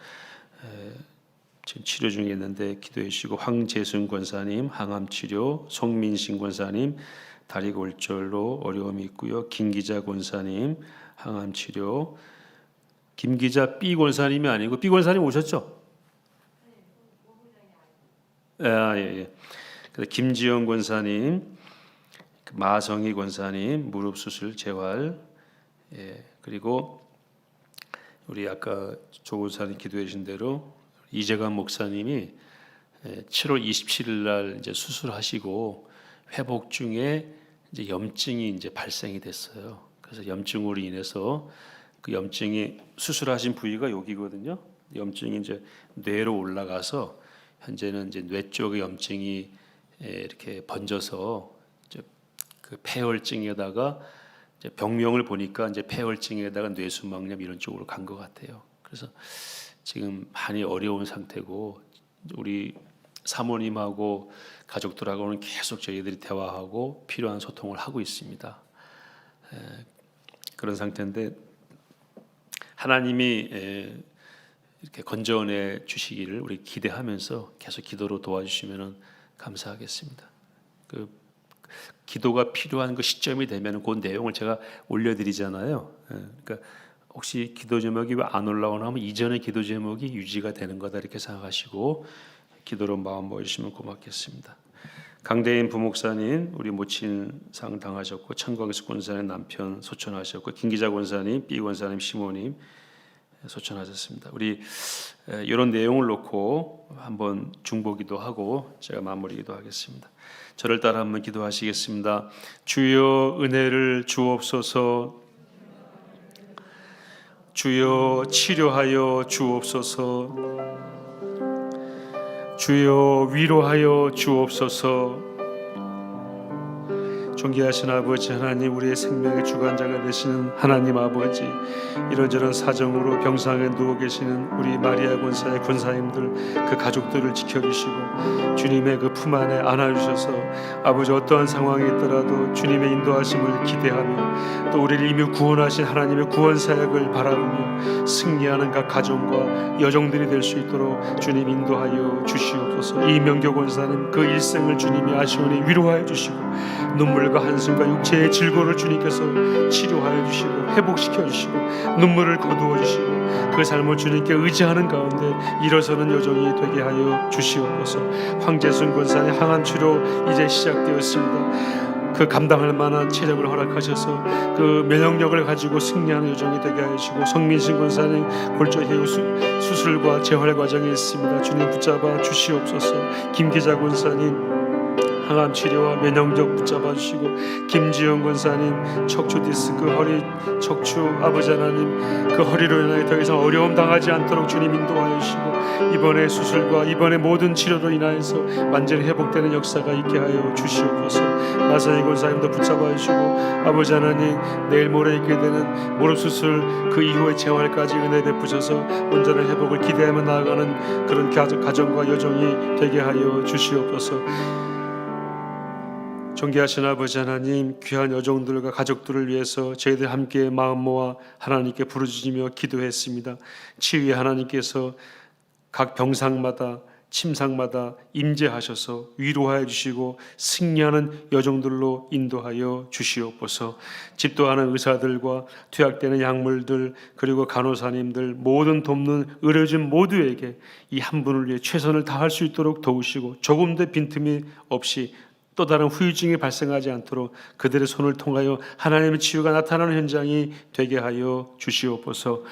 지금 치료 중에 있는데 기도해 주시고, 황재순 권사님 항암 치료, 송민신 권사님 다리 골절로 어려움이 있고요. 김기자 권사님 항암 치료, 김기자 B 권사님이 아니고 B 권사님 오셨죠? 예. 김지영 권사님, 마성희 권사님 무릎 수술 재활, 그리고 우리 아까 조 권사님 기도해 주신 대로 이재관 목사님이 7월 27일 날 이제 수술하시고 회복 중에 이제 염증이 이제 발생이 됐어요. 그래서 염증으로 인해서 그 염증이 수술하신 부위가 여기거든요. 염증이 이제 뇌로 올라가서 현재는 이제 뇌 쪽에 염증이 이렇게 번져서 이제 그 폐혈증에다가 이제 병명을 보니까 이제 폐혈증에다가 뇌수막염 이런 쪽으로 간 것 같아요. 그래서 지금 많이 어려운 상태고 우리 사모님하고 가족들하고는 계속 저희들이 대화하고 필요한 소통을 하고 있습니다. 그런 상태인데 하나님이 이렇게 건져내 주시기를 우리 기대하면서 계속 기도로 도와주시면 감사하겠습니다. 그 기도가 필요한 그 시점이 되면 그 내용을 제가 올려드리잖아요. 그러니까 혹시 기도 제목이 왜 안 올라오나 하면 이전의 기도 제목이 유지가 되는 거다 이렇게 생각하시고 기도로 마음 모여주시면 고맙겠습니다. 강대인 부목사님 우리 모친상 당하셨고 천광수 권사님 남편 소천하셨고 김기자 권사님 B 권사님 시모님 소천하셨습니다. 우리 이런 내용을 놓고 한번 중보기도 하고 제가 마무리기도 하겠습니다. 저를 따라 한번 기도하시겠습니다. 주여 은혜를 주옵소서. 주여 치료하여 주옵소서. 주여 위로하여 주옵소서. 존귀하신 아버지 하나님, 우리의 생명의 주관자가 되시는 하나님 아버지, 이런저런 사정으로 병상에 누워 계시는 우리 마리아 권사의 권사님들 그 가족들을 지켜주시고 주님의 그 품 안에 안아주셔서 아버지 어떠한 상황에 있더라도 주님의 인도하심을 기대하며 또 우리를 이미 구원하신 하나님의 구원 사역을 바라보며 승리하는 각 가정과 여종들이 될 수 있도록 주님 인도하여 주시옵소서. 이명교 권사님 그 일생을 주님이 아시오니 위로하여 주시고 눈물과 한숨과 육체의 질고를 주님께서 치료하여 주시고 회복시켜 주시고 눈물을 거두어 주시고 그 삶을 주님께 의지하는 가운데 일어서는 여정이 되게 하여 주시옵소서. 황재순 권사의 항암 치료 이제 시작되었습니다. 그 감당할 만한 체력을 허락하셔서 그 면역력을 가지고 승리하는 여정이 되게 하시고 성민신 권사님 골절해우 수술과 재활 과정에 있습니다. 주님 붙잡아 주시옵소서. 김기자 권사님 항암 치료와 면역력 붙잡아 주시고 김지영 권사님 척추 디스크 허리 척추 아버지 하나님 그 허리로 인하여 더 이상 어려움 당하지 않도록 주님 인도하여 주시고 이번에 수술과 이번에 모든 치료로 인하여서 완전히 회복되는 역사가 있게 하여 주시옵소서. 마사이 권사님도 붙잡아 주시고 아버지 하나님 내일 모레 있게 되는 무릎 수술 그 이후의 재활까지 은혜 베푸셔서 온전한 회복을 기대하며 나아가는 그런 가정과 여정이 되게 하여 주시옵소서. 존귀하신 아버지 하나님, 귀한 여종들과 가족들을 위해서 저희들 함께 마음 모아 하나님께 부르짖으며 기도했습니다. 치유의 하나님께서 각 병상마다 침상마다 임재하셔서 위로하여 주시고 승리하는 여종들로 인도하여 주시옵소서. 집도하는 의사들과 투약되는 약물들 그리고 간호사님들 모든 돕는 의료진 모두에게 이 한 분을 위해 최선을 다할 수 있도록 도우시고 조금도 빈틈이 없이 또 다른 후유증이 발생하지 않도록 그들의 손을 통하여 하나님의 치유가 나타나는 현장이 되게 하여 주시옵소서.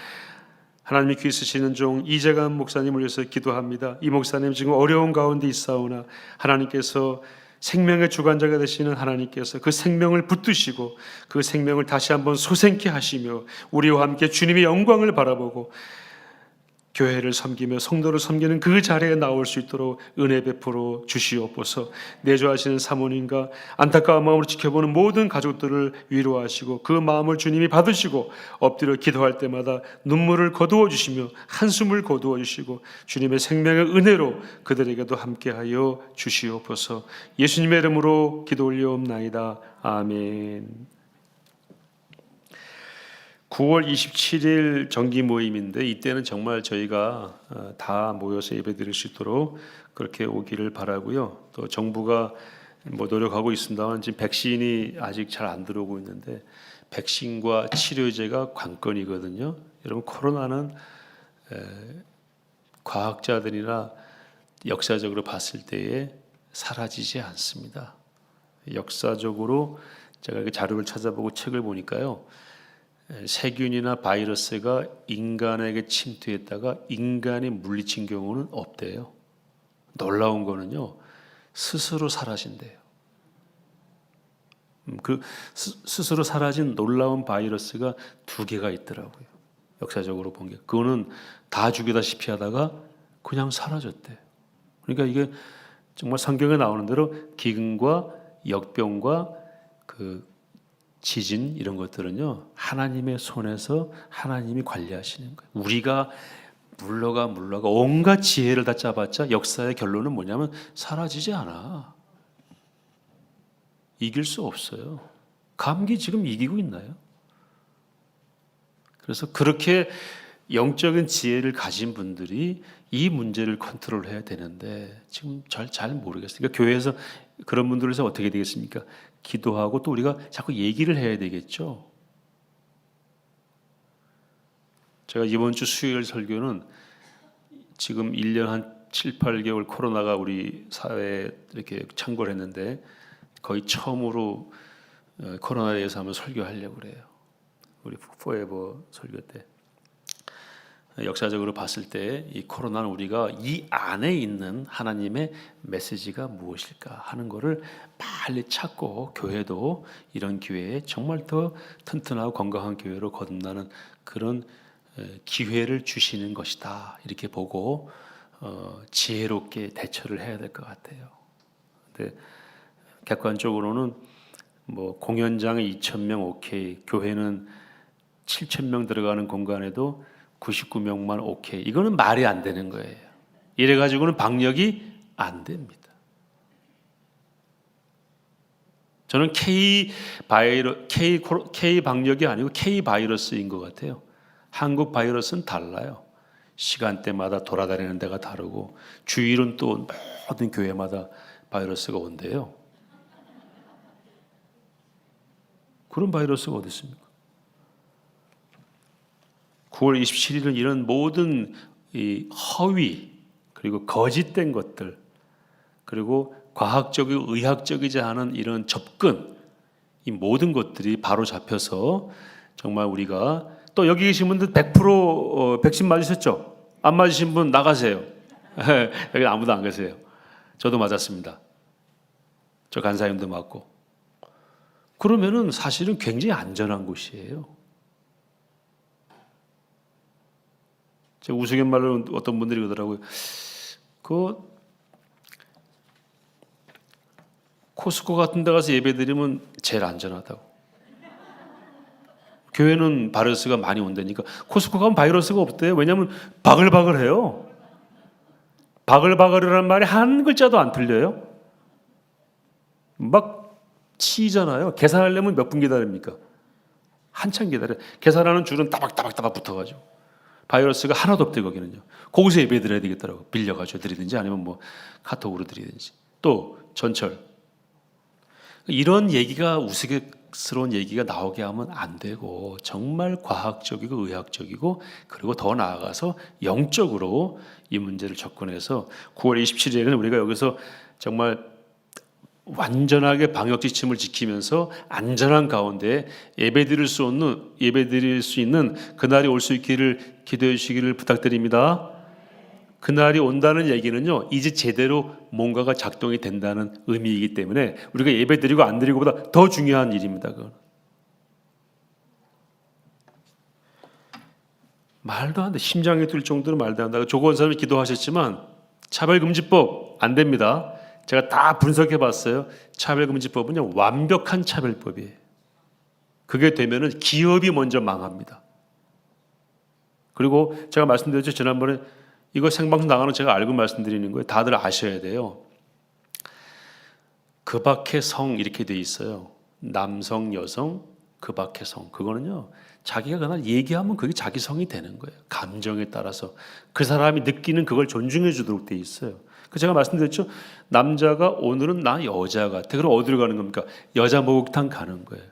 하나님이 귀 쓰시는 종 이재감 목사님을 위해서 기도합니다. 이 목사님 지금 어려운 가운데 있사오나 하나님께서 생명의 주관자가 되시는 하나님께서 그 생명을 붙드시고 그 생명을 다시 한번 소생케 하시며 우리와 함께 주님의 영광을 바라보고 교회를 섬기며 성도를 섬기는 그 자리에 나올 수 있도록 은혜 베풀어 주시옵소서. 내조하시는 사모님과 안타까운 마음으로 지켜보는 모든 가족들을 위로하시고 그 마음을 주님이 받으시고 엎드려 기도할 때마다 눈물을 거두어 주시며 한숨을 거두어 주시고 주님의 생명의 은혜로 그들에게도 함께하여 주시옵소서. 예수님의 이름으로 기도 올려옵나이다. 아멘. 9월 27일 정기 모임인데 이때는 정말 저희가 다 모여서 예배드릴 수 있도록 그렇게 오기를 바라고요. 또 정부가 뭐 노력하고 있습니다만 지금 백신이 아직 잘 안 들어오고 있는데 백신과 치료제가 관건이거든요. 여러분 코로나는 과학자들이나 역사적으로 봤을 때에 사라지지 않습니다. 역사적으로 제가 이렇게 자료를 찾아보고 책을 보니까요. 세균이나 바이러스가 인간에게 침투했다가 인간이 물리친 경우는 없대요. 놀라운 거는요. 스스로 사라진대요. 그 스스로 사라진 놀라운 바이러스가 2개가 있더라고요. 역사적으로 본 게. 그거는 다 죽이다시피 하다가 그냥 사라졌대요. 그러니까 이게 정말 성경에 나오는 대로 기근과 역병과 그 지진 이런 것들은요, 하나님의 손에서 하나님이 관리하시는 거예요. 우리가 물러가 온갖 지혜를 다 짜봤자 역사의 결론은 뭐냐면 사라지지 않아. 이길 수 없어요. 감기 지금 이기고 있나요? 그래서 그렇게 영적인 지혜를 가진 분들이 이 문제를 컨트롤해야 되는데 지금 잘 모르겠어요. 그러니까 교회에서 그런 분들에서 어떻게 되겠습니까? 기도하고 또 우리가 자꾸 얘기를 해야 되겠죠. 제가 이번 주 수요일 설교는 지금 1년 한 7, 8개월 코로나가 우리 사회에 이렇게 창궐 했는데 거의 처음으로 코로나에 대해서 한번 설교하려고 그래요. 우리 포에버 설교 때. 역사적으로 봤을 때 이 코로나는 우리가 이 안에 있는 하나님의 메시지가 무엇일까 하는 거를 빨리 찾고 교회도 이런 기회에 정말 더 튼튼하고 건강한 교회로 거듭나는 그런 기회를 주시는 것이다. 이렇게 보고 지혜롭게 대처를 해야 될 것 같아요. 근데 객관적으로는 뭐 공연장에 2,000명 오케이, 교회는 7,000명 들어가는 공간에도 99명만 오케이. 이거는 말이 안 되는 거예요. 이래 가지고는 방역이 안 됩니다. 저는 K 방역이 아니고 K 바이러스인 것 같아요. 한국 바이러스는 달라요. 시간대마다 돌아다니는 데가 다르고 주일은 또 모든 교회마다 바이러스가 온대요. 그런 바이러스가 어디 있습니까? 9월 27일은 이런 모든 이 허위 그리고 거짓된 것들 그리고 과학적이고 의학적이지 않은 이런 접근 이 모든 것들이 바로 잡혀서 정말 우리가 또 여기 계신 분들 100% 백신 맞으셨죠? 안 맞으신 분 나가세요. 여기 아무도 안 계세요. 저도 맞았습니다. 저 간사님도 맞고. 그러면은 사실은 굉장히 안전한 곳이에요. 제 우스갯말로 어떤 분들이 그러더라고요. 그 코스코 같은 데 가서 예배드리면 제일 안전하다고. 교회는 바이러스가 많이 온다니까. 코스코 가면 바이러스가 없대요. 왜냐하면 바글바글해요. 바글바글이라는 말이 한 글자도 안 틀려요. 막 치잖아요. 계산하려면 몇 분 기다립니까? 한참 기다려요. 계산하는 줄은 따박따박 붙어가지고. 바이러스가 하나도 없대요. 거기는요. 거기서 예배 드려야 되겠더라고. 빌려가지고 드리든지 아니면 뭐 카톡으로 드리든지. 또 전철. 이런 얘기가 우스갯스러운 얘기가 나오게 하면 안 되고 정말 과학적이고 의학적이고 그리고 더 나아가서 영적으로 이 문제를 접근해서 9월 27일에는 우리가 여기서 정말 완전하게 방역 지침을 지키면서 안전한 가운데 예배드릴 수 있는 그날이 올 수 있기를 기도해 주시기를 부탁드립니다. 그날이 온다는 얘기는요, 이제 제대로 뭔가가 작동이 된다는 의미이기 때문에 우리가 예배드리고 안 드리고보다 더 중요한 일입니다. 그건. 말도 안 돼. 심장이 뛸 정도로 말도 안 돼. 조 권사님이 기도하셨지만 차별금지법 안 됩니다. 제가 다 분석해 봤어요. 차별금지법은요, 완벽한 차별법이에요. 그게 되면은 기업이 먼저 망합니다. 그리고 제가 말씀드렸죠. 지난번에 이거 생방송 나가는 제가 알고 말씀드리는 거예요. 다들 아셔야 돼요. 그 밖에 성 이렇게 돼 있어요. 남성, 여성, 그 밖에 성. 그거는요, 자기가 그날 얘기하면 그게 자기 성이 되는 거예요. 감정에 따라서 그 사람이 느끼는 그걸 존중해 주도록 돼 있어요. 그 제가 말씀드렸죠. 남자가 오늘은 나 여자 같아. 그럼 어디로 가는 겁니까? 여자 목욕탕 가는 거예요.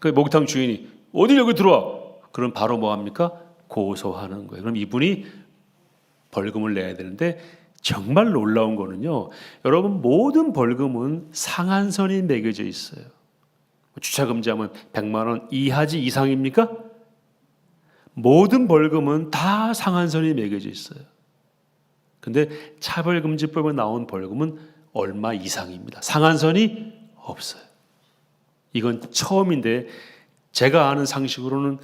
그 목욕탕 주인이 어디 여기 들어와? 그럼 바로 뭐 합니까? 고소하는 거예요. 그럼 이분이 벌금을 내야 되는데 정말 놀라운 거는요. 여러분 모든 벌금은 상한선이 매겨져 있어요. 주차 금지하면 100만 원 이하지 이상입니까? 모든 벌금은 다 상한선이 매겨져 있어요. 근데 차별금지법에 나온 벌금은 얼마 이상입니다. 상한선이 없어요. 이건 처음인데 제가 아는 상식으로는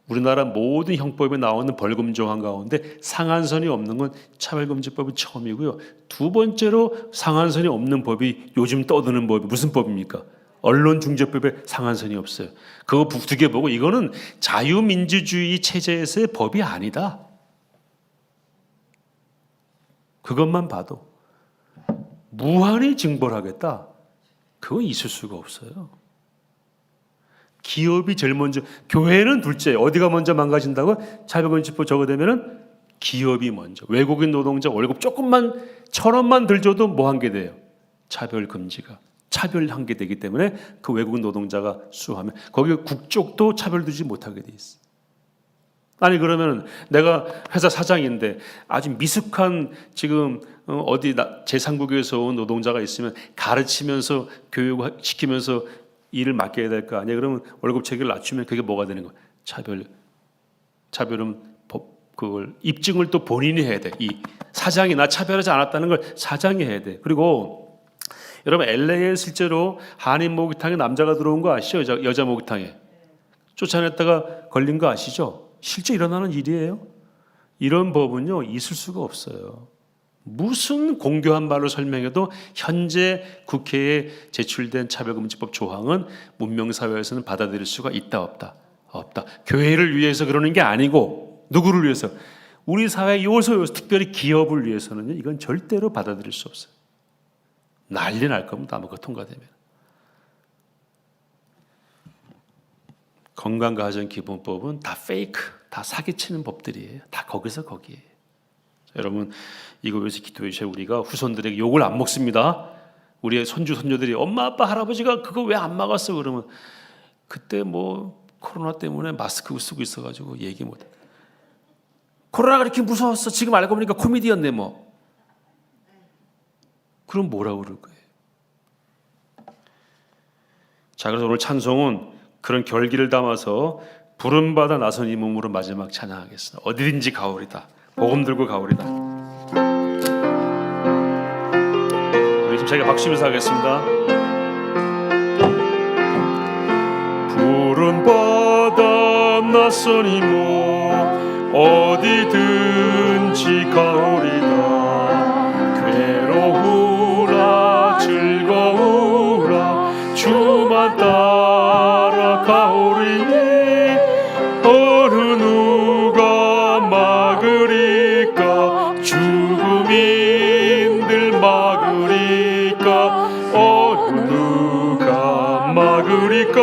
우리나라 모든 형법에 나오는 벌금 조항 가운데 상한선이 없는 건 차별금지법이 처음이고요. 두 번째로 상한선이 없는 법이 요즘 떠드는 법이 무슨 법입니까? 언론중재법에 상한선이 없어요. 그거 두 개 보고 이거는 자유민주주의 체제에서의 법이 아니다. 그것만 봐도 무한히 징벌하겠다. 그건 있을 수가 없어요. 기업이 제일 먼저, 교회는 둘째. 어디가 먼저 망가진다고? 차별금지법 저거 되면은 기업이 먼저. 외국인 노동자 월급 조금만 1,000원만 덜 줘도 뭐 한 게 돼요? 차별금지가. 차별한 게 되기 때문에 그 외국인 노동자가 수하면 거기 국적도 차별두지 못하게 돼 있어. 아니 그러면 내가 회사 사장인데 아주 미숙한 지금 어디 제3국에서 온 노동자가 있으면 가르치면서 교육시키면서 일을 맡겨야 될 거 아니야. 그러면 월급 체계를 낮추면 그게 뭐가 되는 거야? 차별은 그걸 입증을 또 본인이 해야 돼. 이 사장이 나 차별하지 않았다는 걸 사장이 해야 돼. 그리고 여러분 LA에 실제로 한인 목욕탕에 남자가 들어온 거 아시죠? 여자 목욕탕에 쫓아냈다가 걸린 거 아시죠? 실제 일어나는 일이에요. 이런 법은요 있을 수가 없어요. 무슨 공교한 말로 설명해도 현재 국회에 제출된 차별금지법 조항은 문명사회에서는 받아들일 수가 있다 없다? 없다. 교회를 위해서 그러는 게 아니고 누구를 위해서? 우리 사회 요소 특별히 기업을 위해서는요 이건 절대로 받아들일 수 없어요. 난리 날 겁니다. 아마 그거 통과되면. 건강가정기본법은 다 페이크, 다 사기치는 법들이에요. 다 거기서 거기에요. 여러분 이거 위해서 기도해 주셔야 우리가 후손들에게 욕을 안 먹습니다. 우리의 손주 손녀들이 엄마 아빠 할아버지가 그거 왜 안 막았어 그러면 그때 뭐 코로나 때문에 마스크 쓰고 있어가지고 얘기 못해. 코로나가 그렇게 무서웠어. 지금 알고 보니까 코미디였네 뭐. 그럼 뭐라고 그럴 거예요? 자 그래서 오늘 찬송은 그런 결기를 담아서 부름받아 나선 이 몸으로 마지막 찬양하겠습니다. 어디든지 가오리다. 복음 들고 가오리다. 우리 지금 자기가 박수면서 하겠습니다. 부름받아 나선 이 몸 어디든지 가오리다. 괴로우라 즐거우라 주만 따라 가오리니 어느 누가 막으리까 죽음인들 막으리까 어느 누가 막으리까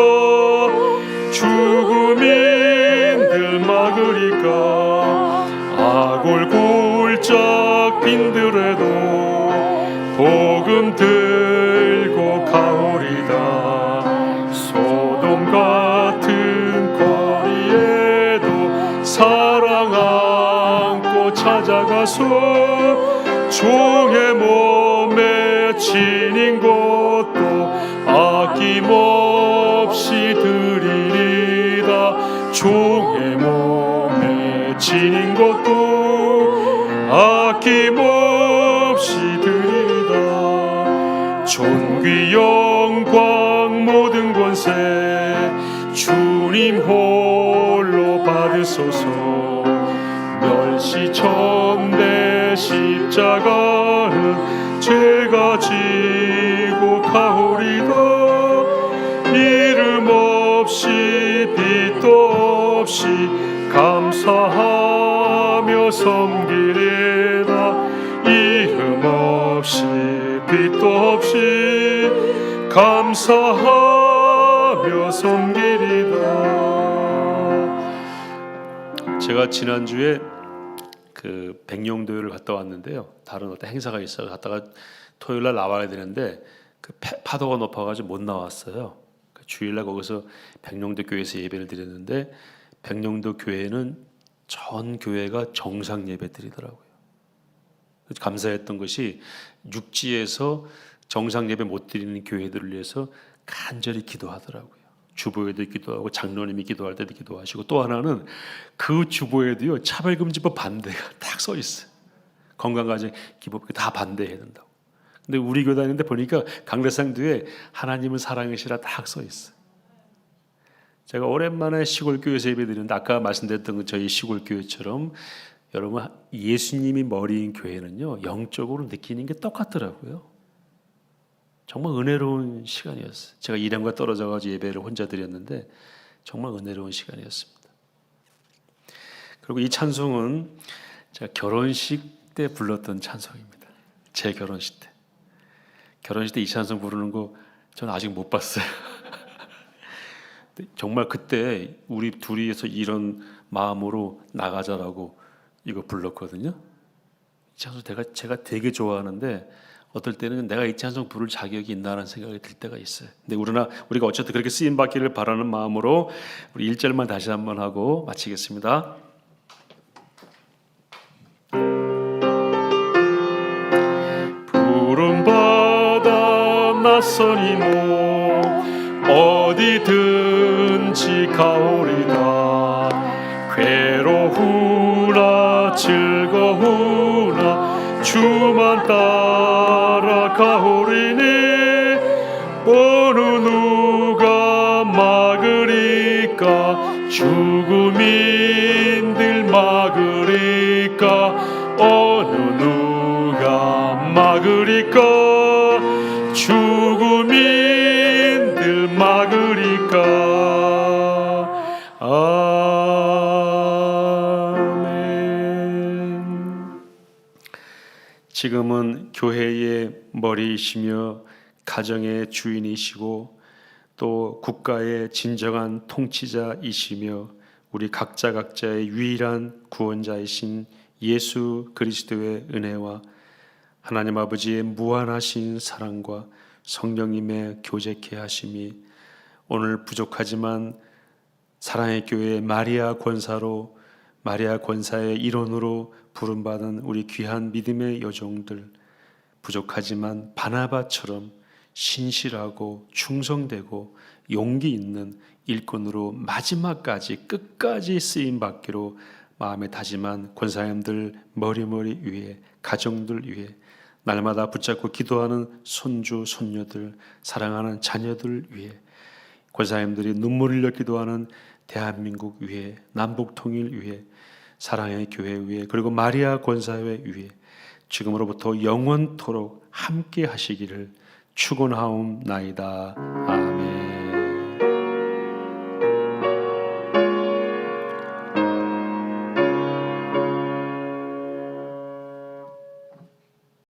죽음인들 막으리까 아골 골짝 빈들에도 복음 들고 가오리다. 소돔 같은 거리에도 사랑 안고 찾아가서 종의 몸에 지닌 것도 아낌없이 드리리다. 종의 몸에 지닌 것도 아낌없이 드리리다. 존귀 영광 모든 권세 주님 홀로 받으소서. 멸시천대 십자가는 제가 지고 가오리다. 이름 없이 빛도 없이 감사하며 섬기리다. 이름 없이 빛도 없이 감사하며 섬기리다. 제가 지난주에 그 백령도요를 갔다 왔는데요. 다른 어떤 행사가 있어서 갔다가 토요일날 나와야 되는데 그 파도가 높아가지고 못 나왔어요. 주일날 거기서 백령도 교회에서 예배를 드렸는데 백령도 교회는 전 교회가 정상 예배 드리더라고요. 감사했던 것이 육지에서 정상 예배 못 드리는 교회들을 위해서 간절히 기도하더라고요. 주보에도 기도하고 장로님이 기도할 때도 기도하시고 또 하나는 그 주보에도요 차별금지법 반대가 딱 써 있어요. 건강가정 기법 다 반대해야 된다고. 근데 우리 교단인데 보니까 강례상 뒤에 하나님은 사랑이시라 딱 써 있어요. 제가 오랜만에 시골 교회에서 예배드리는데 아까 말씀드렸던 저희 시골 교회처럼 여러분 예수님이 머리인 교회는요 영적으로 느끼는 게 똑같더라고요. 정말 은혜로운 시간이었어요. 제가 일행과 떨어져가지고 예배를 혼자 드렸는데 정말 은혜로운 시간이었습니다. 그리고 이 찬송은 제가 결혼식 때 불렀던 찬송입니다. 제 결혼식 때. 결혼식 때 이 찬송 부르는 거 저는 아직 못 봤어요. 정말 그때 우리 둘이서 이런 마음으로 나가자라고 이거 불렀거든요. 이 찬송 제가 되게 좋아하는데 어떨 때는 내가 이 찬송 부를 자격이 있나라는 생각이 들 때가 있어요. 근데 우리가 어쨌든 그렇게 쓰임 받기를 바라는 마음으로 우리 1절만 다시 한번 하고 마치겠습니다. 푸른 바다 낯선 이모 어디든지 가오리다. 괴로우나 즐거우나 주만 따라 가오리니 어느 누가 막으리까. 죽음인들 막으리까. 어느 누가 막으리까. 죽음인들 막으리까. 아멘. 지금은 교회의 머리이시며 가정의 주인이시고 또 국가의 진정한 통치자이시며 우리 각자의 유일한 구원자이신 예수 그리스도의 은혜와 하나님 아버지의 무한하신 사랑과 성령님의 교제케 하심이 오늘 부족하지만 사랑의 교회 마리아 권사로 마리아 권사의 일원으로 부름받은 우리 귀한 믿음의 여종들, 부족하지만 바나바처럼 신실하고 충성되고 용기 있는 일꾼으로 마지막까지 끝까지 쓰임받기로 마음에 다짐한 권사님들 머리머리 위에 가정들 위에 날마다 붙잡고 기도하는 손주 손녀들 사랑하는 자녀들 위에 권사님들이 눈물 흘려 기도하는 대한민국 위에 남북 통일 위에 사랑의 교회 위에 그리고 마리아 권사회 위에 지금으로부터 영원토록 함께 하시기를 축원하옵나이다. 아멘.